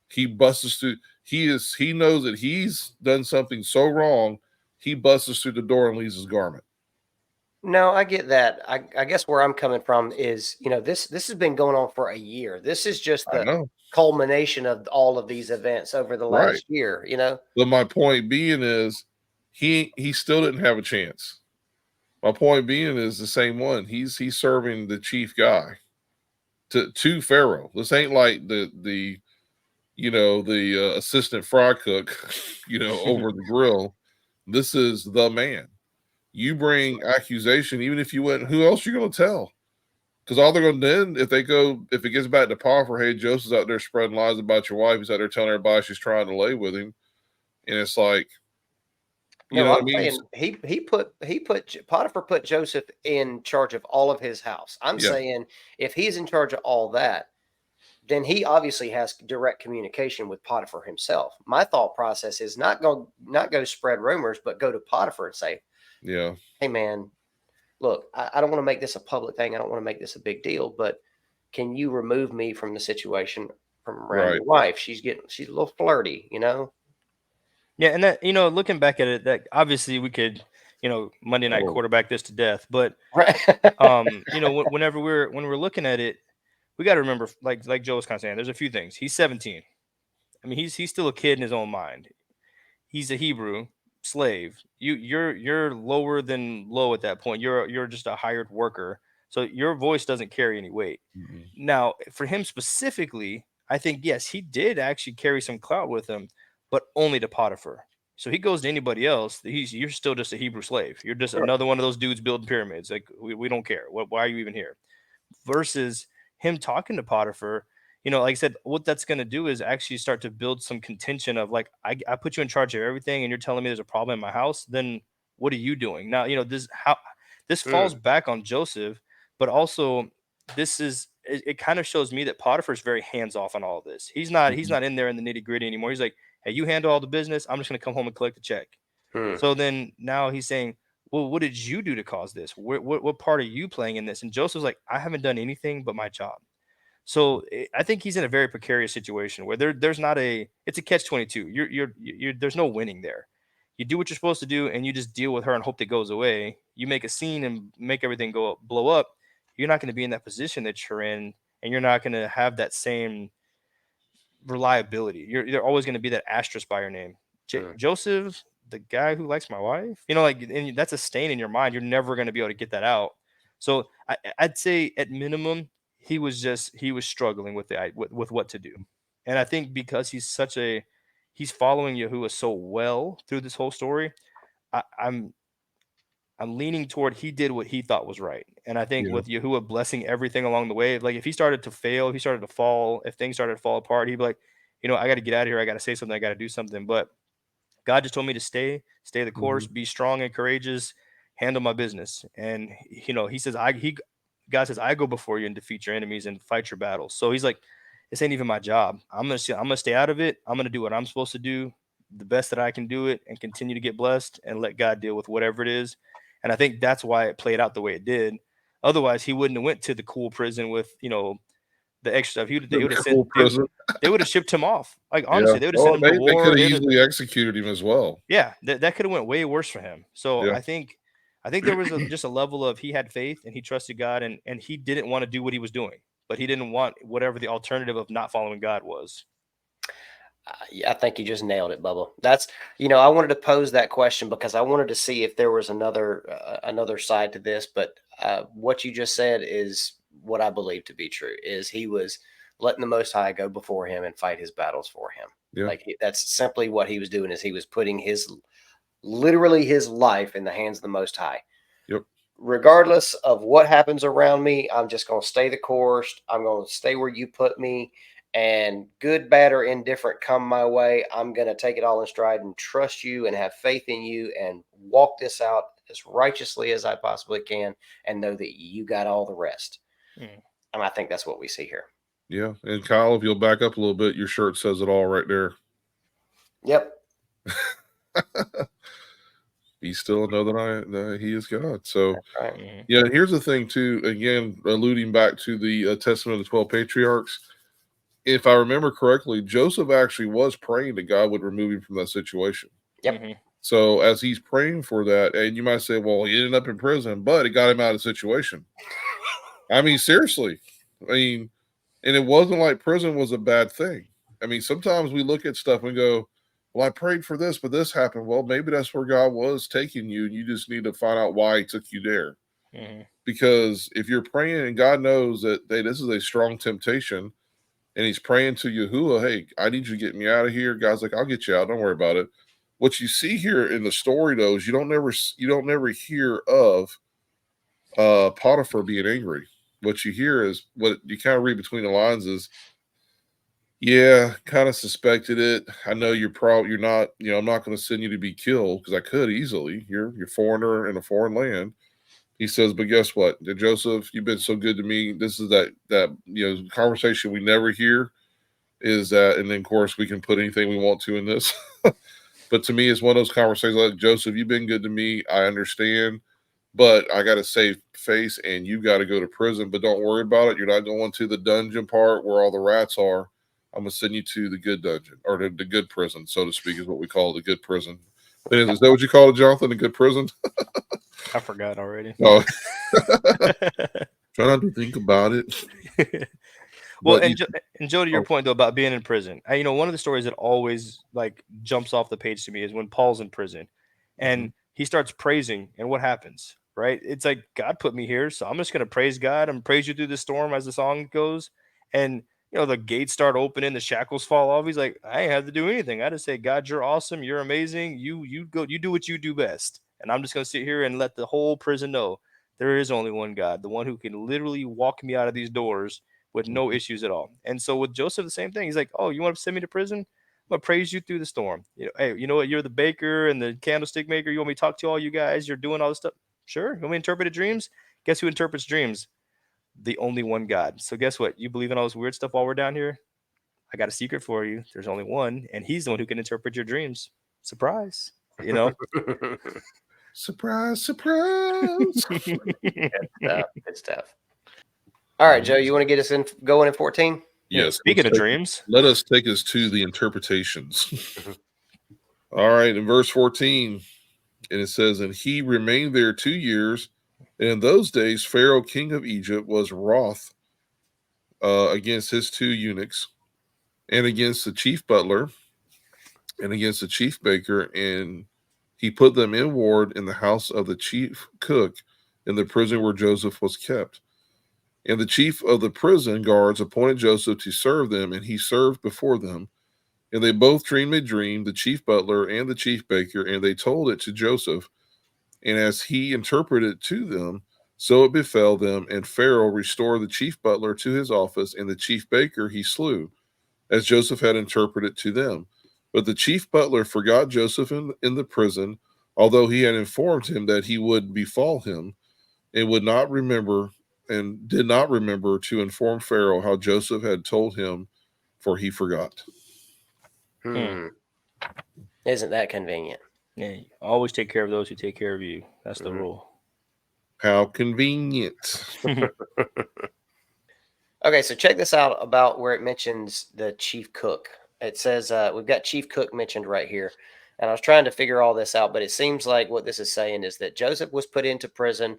he busts through. He knows that he's done something so wrong. He busts through the door and leaves his garment. No, I get that. I guess where I'm coming from is, this has been going on for a year. This is just I the know, culmination of all of these events over the right? last year, But my point being is, he still didn't have a chance. My point being is the same one. He's serving the chief guy to Pharaoh. This ain't like the assistant fry cook, over the grill. This is the man. You bring accusation, even if you went, who else you going to tell? Because all they're going to do, if it gets back to Potiphar, hey, Joseph's out there spreading lies about your wife. He's out there telling everybody she's trying to lay with him. And it's like, you No, know what I I'm mean? saying Potiphar put Joseph in charge of all of his house. I'm Yeah. saying if he's in charge of all that, then he obviously has direct communication with Potiphar himself. My thought process is not go spread rumors, but go to Potiphar and say, Yeah. hey man, look, I don't want to make this a public thing. I don't want to make this a big deal, but can you remove me from the situation from around Right. your wife? She's a little flirty, Yeah, and that looking back at it, that obviously we could Monday night Oh, quarterback this to death, but right? whenever we're looking at it, we got to remember, like Joe was kind of saying, there's a few things. He's 17. I mean, he's still a kid in his own mind. He's a Hebrew slave. You're lower than low at that point. You're just a hired worker, so your voice doesn't carry any weight. mm-mm. Now, for him specifically, I think yes, he did actually carry some clout with him, but only to Potiphar. So he goes to anybody else, you're still just a Hebrew slave. You're just Right. another one of those dudes building pyramids. Like we don't care. Why are you even here? Versus him talking to Potiphar, like I said, what that's going to do is actually start to build some contention of like, I put you in charge of everything and you're telling me there's a problem in my house. Then what are you doing now? This falls back on Joseph, but also it kind of shows me that Potiphar's very hands off on all of this. He's not Mm-hmm. in there in the nitty gritty anymore. He's like, hey, you handle all the business. I'm just going to come home and collect the check. Hmm. So then now he's saying, well, what did you do to cause this? What part are you playing in this? And Joseph's like, I haven't done anything but my job. So I think he's in a very precarious situation where there's not it's a catch-22. There's no winning there. You do what you're supposed to do and you just deal with her and hope that goes away. You make a scene and make everything blow up. You're not going to be in that position that you're in, and you're not going to have that same reliability. You're always going to be that asterisk by your name. Joseph, the guy who likes my wife, and that's a stain in your mind. You're never going to be able to get that out. So I'd say at minimum, he was struggling with with what to do. And I think because he's following Yahuwah so well through this whole story, I'm leaning toward he did what he thought was right. And I think Yeah. with Yahuwah blessing everything along the way, like if he started to fail, if he started to fall, if things started to fall apart, he'd be like, I got to get out of here. I got to say something. I got to do something. But God just told me to stay the course, Mm-hmm. be strong and courageous, handle my business. And he says, God says, I go before you and defeat your enemies and fight your battles. So he's like, this ain't even my job. I'm gonna stay out of it. I'm gonna do what I'm supposed to do, the best that I can do it, and continue to get blessed and let God deal with whatever it is. And I think that's why it played out the way it did. Otherwise, he wouldn't have went to the cool prison with the extra stuff. They would have Cool prison. they would have shipped him off. Like honestly, Yeah. they would have sent Oh, him to they war. could have easily executed him as well. Yeah, that could have went way worse for him. So Yeah. I think there was just a level of he had faith and he trusted God, and he didn't want to do what he was doing, but he didn't want whatever the alternative of not following God was. Yeah, I think you just nailed it, Bubba. That's, I wanted to pose that question because I wanted to see if there was another side to this. But what you just said is what I believe to be true. Is he was letting the Most High go before him and fight his battles for him. Yeah. Like that's simply what he was doing. Is he was putting literally his life in the hands of the Most High. Yep. Regardless of what happens around me, I'm just going to stay the course. I'm going to stay where you put me. And good, bad, or indifferent come my way, I'm going to take it all in stride and trust you and have faith in you and walk this out as righteously as I possibly can and know that you got all the rest. And I think that's what we see here. Yeah. And Kyle, if you'll back up a little bit, your shirt says it all right there. Yep. Be still and know that he is God. So, That's right. yeah, here's the thing, too. Again, alluding back to the Testament of the 12 Patriarchs, if I remember correctly, Joseph actually was praying that God would remove him from that situation. Yep. So as he's praying for that, and you might say, well, he ended up in prison, but it got him out of the situation. I mean, seriously. I mean, and it wasn't like prison was a bad thing. I mean, sometimes we look at stuff and go, well, I prayed for this, but this happened. Well, maybe that's where God was taking you, and you just need to find out why he took you there. Because if you're praying and God knows that, hey, this is a strong temptation, and he's praying to Yahuwah, hey, I need you to get me out of here. God's like, I'll get you out. Don't worry about it. What you see here in the story, though, is you don't never hear of Potiphar being angry. What you hear is, what you kind of read between the lines is, yeah, kind of suspected it. I know you're not, I'm not going to send you to be killed because I could easily. You're a foreigner in a foreign land. He says, but guess what? Joseph, you've been so good to me. This is that conversation we never hear is that, and then of course we can put anything we want to in this. But to me, it's one of those conversations like, Joseph, you've been good to me. I understand, but I got to save face and you got to go to prison, but don't worry about it. You're not going to the dungeon part where all the rats are. I'm going to send you to the good dungeon, or the good prison, so to speak, is what we call the good prison. Is that what you call it, Jonathan, the good prison? I forgot already. Oh. Try not to think about it. Well, and Joe, to your point though about being in prison, one of the stories that always like jumps off the page to me is when Paul's in prison, and he starts praising, and what happens? Right? It's like, God put me here, so I'm just gonna praise God and praise you through the storm, as the song goes, and the gates start opening, the shackles fall off. He's like, I ain't have to do anything. I just say, God, you're awesome, you're amazing. You go, you do what you do best, and I'm just gonna sit here and let the whole prison know there is only one God, the one who can literally walk me out of these doors with no issues at all. And so with Joseph, the same thing. He's like, oh, you want to send me to prison? I'm gonna praise you through the storm. Hey, you know what? You're the baker and the candlestick maker. You want me to talk to all you guys? You're doing all this stuff. Sure. You want me to interpret dreams? Guess who interprets dreams? The only one God. So guess what? You believe in all this weird stuff while we're down here? I got a secret for you. There's only one, and he's the one who can interpret your dreams. Surprise. Surprise, surprise. Good stuff. All right, Joe, you want to get us going in 14? Yes. Speaking of dreams, let us take us to the interpretations. All right, in verse 14, and it says, and he remained there 2 years, and in those days Pharaoh, king of Egypt, was wroth against his 2 eunuchs, and against the chief butler, and against the chief baker, and he put them in ward in the house of the chief cook in the prison where Joseph was kept. And the chief of the prison guards appointed Joseph to serve them, and he served before them. And they both dreamed a dream, the chief butler and the chief baker, and they told it to Joseph. And as he interpreted it to them, so it befell them. And Pharaoh restored the chief butler to his office, and the chief baker he slew, as Joseph had interpreted to them. But the chief butler forgot Joseph in the prison, although he had informed him that he would befall him, and would not remember and did not remember to inform Pharaoh how Joseph had told him, for he forgot. Isn't that convenient? Yeah, you always take care of those who take care of you. That's the rule. How convenient. Okay, so check this out about where it mentions the chief cook. It says we've got chief cook mentioned right here. And I was trying to figure all this out, but it seems like what this is saying is that Joseph was put into prison,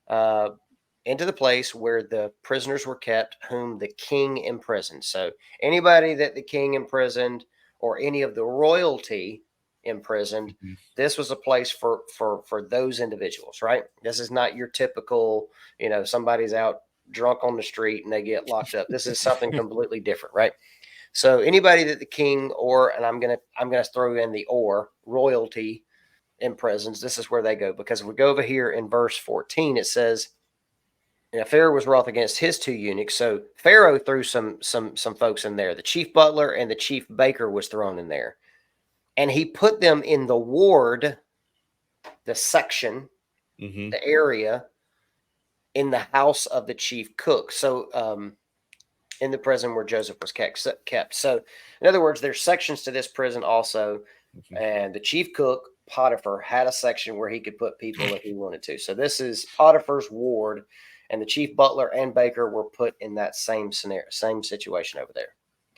into the place where the prisoners were kept, whom the king imprisoned. So anybody that the king imprisoned, or any of the royalty imprisoned, this was a place for those individuals, right? This is not your typical, somebody's out drunk on the street and they get locked up. This is something completely different, right? So anybody that the king and I'm gonna throw in the royalty imprisons, this is where they go. Because if we go over here in verse 14, it says, Pharaoh was wroth against his 2 eunuchs. So Pharaoh threw some folks in there. The chief butler and the chief baker was thrown in there. And he put them in the ward, the section the area in the house of the chief cook. So in the prison where Joseph was kept. So in other words, there's sections to this prison also. And the chief cook, Potiphar, had a section where he could put people if he wanted to. So this is Potiphar's ward, and the chief butler and baker were put in that same scenario, same situation over there.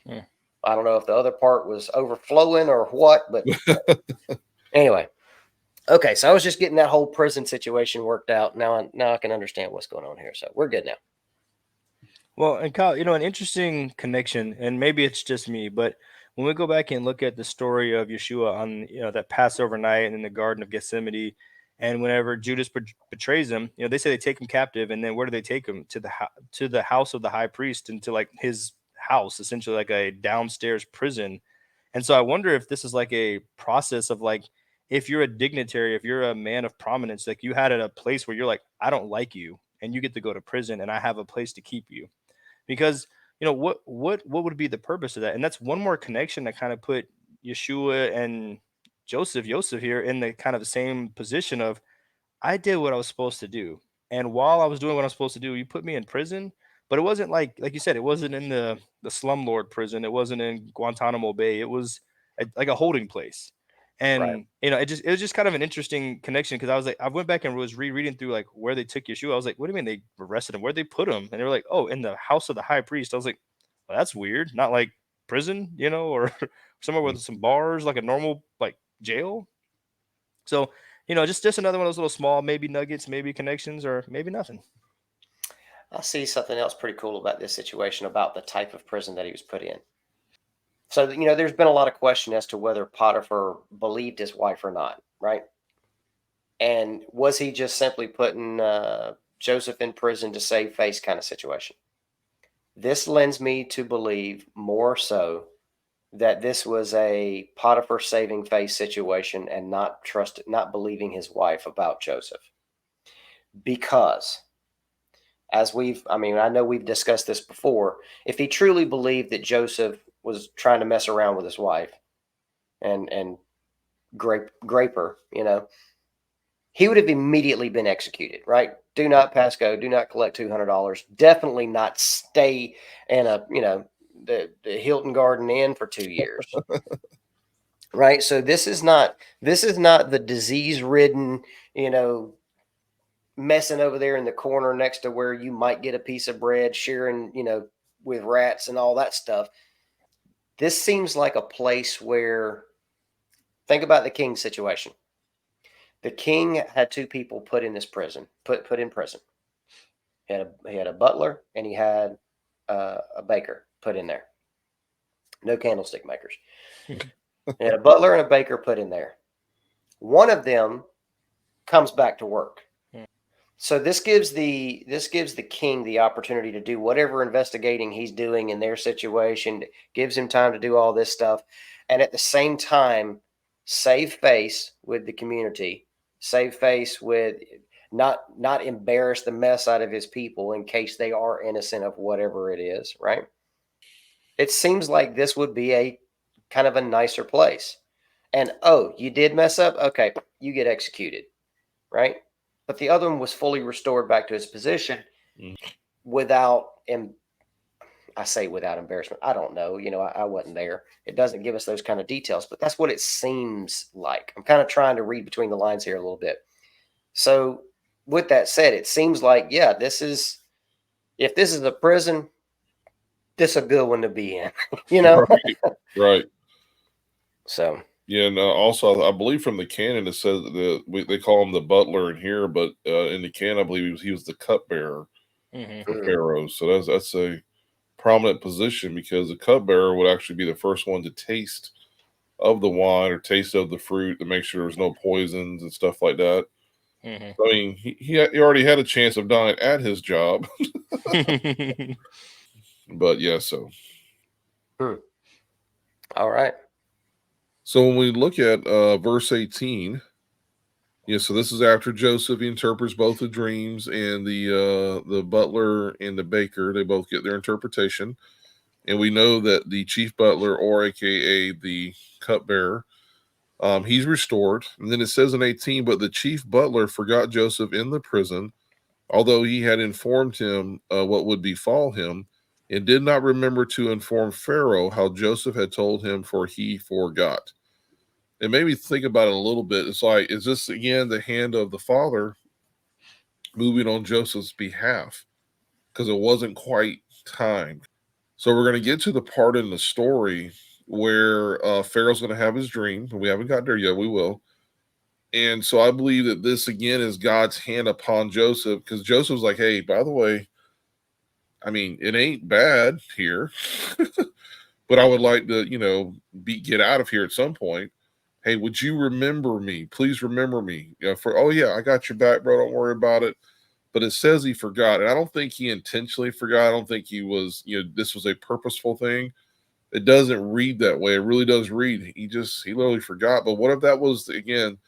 Yeah. I don't know if the other part was overflowing or what, but anyway. Okay, so I was just getting that whole prison situation worked out. Now I can understand what's going on here. So we're good now. Well, and Kyle, an interesting connection, and maybe it's just me, but when we go back and look at the story of Yeshua on that Passover night and in the Garden of Gethsemane, and whenever Judas betrays him, they say they take him captive, and then where do they take him? To the house of the high priest, and to like his house, essentially like a downstairs prison. And so I wonder if this is like a process of like, if you're a dignitary, if you're a man of prominence, like you had at a place where you're like, I don't like you, and you get to go to prison, and I have a place to keep you. Because what would be the purpose of that? And that's one more connection that kind of put Yeshua and Joseph here in the kind of the same position of, I did what I was supposed to do, and while I was doing what I was supposed to do, you put me in prison. But it wasn't like you said, it wasn't in the slumlord prison, it wasn't in Guantanamo Bay, it was like a holding place. And it was just kind of an interesting connection, because I was like, I went back and was rereading through like where they took Yeshua. I was like, what do you mean they arrested him? Where'd they put him? And they were like, oh, in the house of the high priest. I was like, well, that's weird. Not like prison, or somewhere with some bars, like a normal like jail. So just another one of those little small maybe nuggets, maybe connections, or maybe nothing. I see something else pretty cool about this situation, about the type of prison that he was put in. So, there's been a lot of question as to whether Potiphar believed his wife or not, right? And was he just simply putting Joseph in prison to save face kind of situation? This lends me to believe more so that this was a Potiphar saving face situation and not believing his wife about Joseph. Because I know we've discussed this before. If he truly believed that Joseph was trying to mess around with his wife and grape her, he would have immediately been executed, right? Do not pass go, do not collect $200, definitely not stay in the Hilton Garden Inn for 2 years. Right? So this is not the disease-ridden, messing over there in the corner next to where you might get a piece of bread, sharing, with rats and all that stuff. This seems like a place where, think about the king situation. The king had 2 people put in this prison, put in prison. He had a butler and he had a baker put in there. No candlestick makers. He had a butler and a baker put in there. One of them comes back to work. So this gives the king the opportunity to do whatever investigating he's doing in their situation, gives him time to do all this stuff, and at the same time save face with the community, save face with not embarrass the mess out of his people in case they are innocent of whatever it is, right? It seems like this would be a kind of a nicer place. And you did mess up? Okay, you get executed, right? But the other one was fully restored back to his position without embarrassment. I don't know. I wasn't there. It doesn't give us those kind of details, but that's what it seems like. I'm kind of trying to read between the lines here a little bit. So with that said, it seems like, if this is a prison, this is a good one to be in, Right. So. Yeah, and also I believe from the canon it says that they call him the butler in here, but in the canon I believe he was the cupbearer for Pharaoh. So that's a prominent position, because the cupbearer would actually be the first one to taste of the wine or taste of the fruit to make sure there's no poisons and stuff like that. I mean, he already had a chance of dying at his job. But yeah, so. All right. So when we look at verse 18, so this is after Joseph. He interprets both the dreams, and the butler and the baker, they both get their interpretation. And we know that the chief butler, or AKA the cupbearer, He's restored. And then it says in 18, but the chief butler forgot Joseph in the prison, although he had informed him what would befall him, and did not remember to inform Pharaoh how Joseph had told him, for he forgot. It made me think about it a little bit. It's like, is this again the hand of the father moving on Joseph's behalf? Because it wasn't quite timed. So we're going to get to the part in the story where Pharaoh's going to have his dream. We haven't got there yet. We will. And so I believe that this, again, is God's hand upon Joseph, because Joseph's like, hey, by the way, I mean, it ain't bad here, but I would like to, get out of here at some point. Hey, would you remember me? Please remember me. Oh, yeah, I got your back, bro. Don't worry about it. But it says he forgot. And I don't think he intentionally forgot. I don't think he was, this was a purposeful thing. It doesn't read that way. It really does read. He literally forgot. But what if that was, again,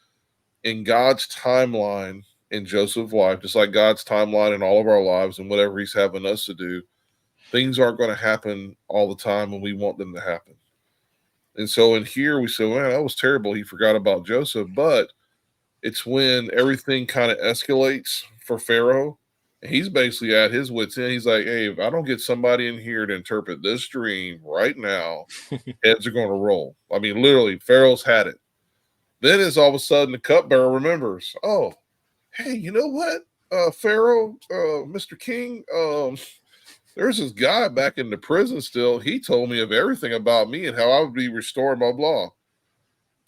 in God's timeline in Joseph's life, just like God's timeline in all of our lives and whatever he's having us to do, things aren't going to happen all the time when we want them to happen. And so in here we say, man, that was terrible. He forgot about Joseph. But it's when everything kind of escalates for Pharaoh. And he's basically at his wit's end. He's like, hey, if I don't get somebody in here to interpret this dream right now, heads are going to roll. I mean, literally, Pharaoh's had it. Then it's all of a sudden the cupbearer remembers, oh, hey, you know what, Pharaoh, Mr. King, there's this guy back in the prison still. He told me of everything about me and how I would be restored, blah, blah.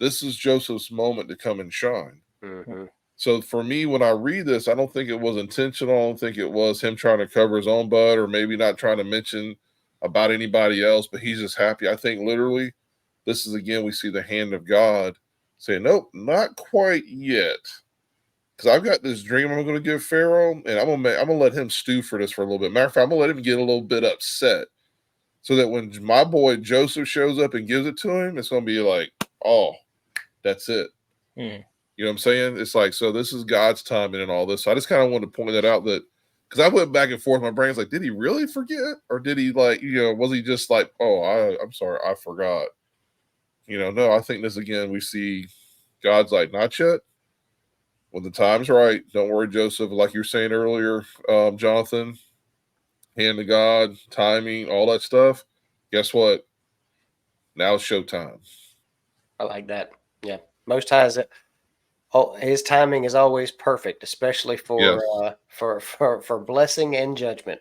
This is Joseph's moment to come and shine. Mm-hmm. So for me, when I read this, I don't think it was intentional. I don't think it was him trying to cover his own butt or maybe not trying to mention about anybody else, but he's just happy. I think literally this is, again, we see the hand of God saying, nope, not quite yet. Because I've got this dream I'm going to give Pharaoh, and I'm going to let him stew for this for a little bit. Matter of fact, I'm going to let him get a little bit upset so that when my boy Joseph shows up and gives it to him, it's going to be like, oh, that's it. Mm. You know what I'm saying? It's like, so this is God's timing and all this. So I just kind of wanted to point that out, that because I went back and forth. My brain's like, did he really forget? Or did he was he just like, oh, I'm sorry, I forgot. No, I think this, again, we see God's like, not yet. When the time's right, don't worry, Joseph. Like you were saying earlier, Jonathan, hand to God, timing, all that stuff. Guess what? Now it's showtime. I like that. Yeah. Most times his timing is always perfect, especially for blessing and judgment.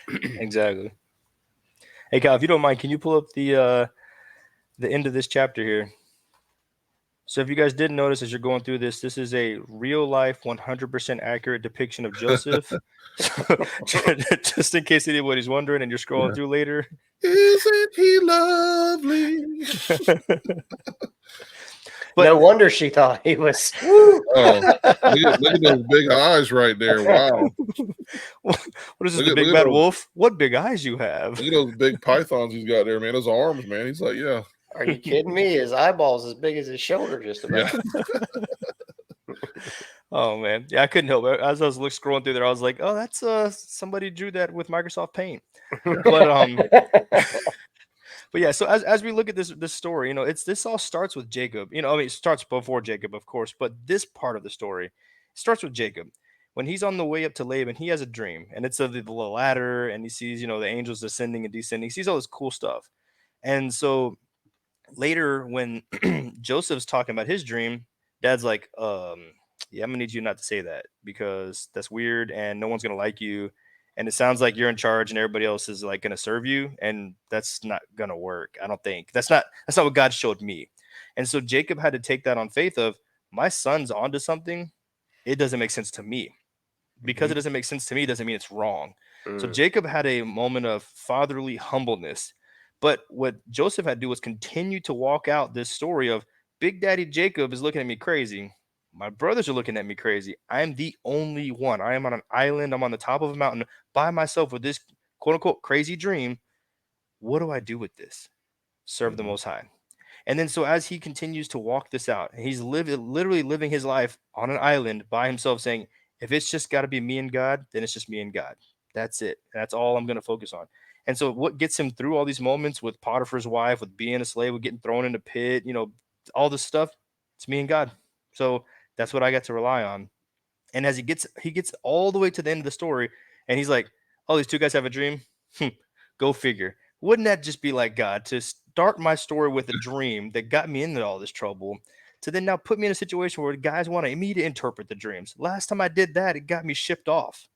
Exactly. Hey, Kyle, if you don't mind, can you pull up the end of this chapter here? So if you guys didn't notice as you're going through this, this is a real life, 100% accurate depiction of Joseph. Just in case anybody's wondering and you're scrolling through later. Isn't he lovely? But no wonder she thought he was. Oh, look at those big eyes right there. Wow. What is this, the big bad wolf? What big eyes you have. Look at those big pythons he's got there, man. Those arms, man. He's like, yeah. Are you kidding me? His eyeballs as big as his shoulder, just about. Yeah. Oh man, yeah, I couldn't help it. As I was scrolling through there, I was like, "Oh, that's somebody drew that with Microsoft Paint." But yeah, so as we look at this story, this all starts with Jacob. It starts before Jacob, of course, but this part of the story starts with Jacob. When he's on the way up to Laban, he has a dream, and it's of the ladder, and he sees, the angels ascending and descending. He sees all this cool stuff, and so later when Joseph's talking about his dream, Dad's like, yeah, I'm gonna need you not to say that because that's weird and no one's gonna like you, and it sounds like you're in charge and everybody else is like gonna serve you, and that's not gonna work. I don't think that's not what God showed me. And so Jacob had to take that on faith of, my son's onto something. It doesn't make sense to me. Because it doesn't make sense to me doesn't mean it's wrong. So Jacob had a moment of fatherly humbleness. But what Joseph had to do was continue to walk out this story of, Big Daddy Jacob is looking at me crazy. My brothers are looking at me crazy. I'm the only one. I am on an island. I'm on the top of a mountain by myself with this quote unquote crazy dream. What do I do with this? Serve the Most High. And then so as he continues to walk this out, he's literally living his life on an island by himself, saying, if it's just got to be me and God, then it's just me and God. That's it. That's all I'm going to focus on. And so what gets him through all these moments with Potiphar's wife, with being a slave, with getting thrown in a pit, all this stuff, it's me and God. So that's what I got to rely on. And as he gets all the way to the end of the story, and he's like, "Oh, these two guys have a dream. Go figure." Wouldn't that just be like God to start my story with a dream that got me into all this trouble, to then now put me in a situation where guys want me to interpret the dreams? Last time I did that, it got me shipped off.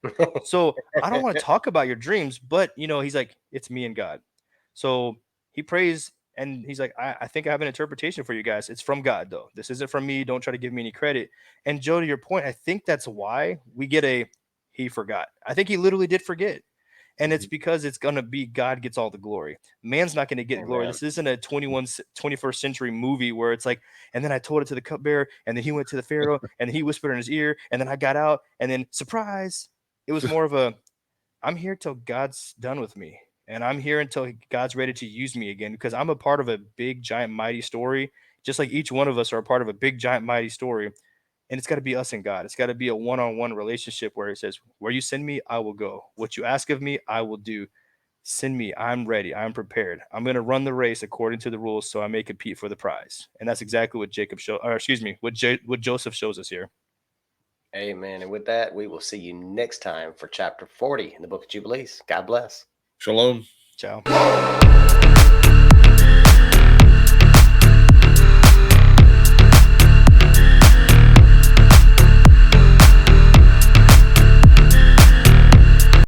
So I don't want to talk about your dreams, but he's like, it's me and God. So he prays and he's like, I think I have an interpretation for you guys. It's from God, though. This isn't from me. Don't try to give me any credit. And Joe, to your point, I think that's why we get he forgot. I think he literally did forget. And it's because it's going to be God gets all the glory. Man's not going to get glory. This isn't a 21st century movie where it's like, and then I told it to the cupbearer, and then he went to the Pharaoh, and he whispered in his ear, and then I got out, and then surprise. It was more of a, I'm here till God's done with me. And I'm here until God's ready to use me again, because I'm a part of a big, giant, mighty story, just like each one of us are a part of a big, giant, mighty story. And it's got to be us and God. It's got to be a one-on-one relationship where it says, where you send me, I will go. What you ask of me, I will do. Send me. I'm ready. I'm prepared. I'm going to run the race according to the rules so I may compete for the prize. And that's exactly what what Joseph shows us here. Amen. And with that, we will see you next time for chapter 40 in the book of Jubilees. God bless. Shalom. Ciao.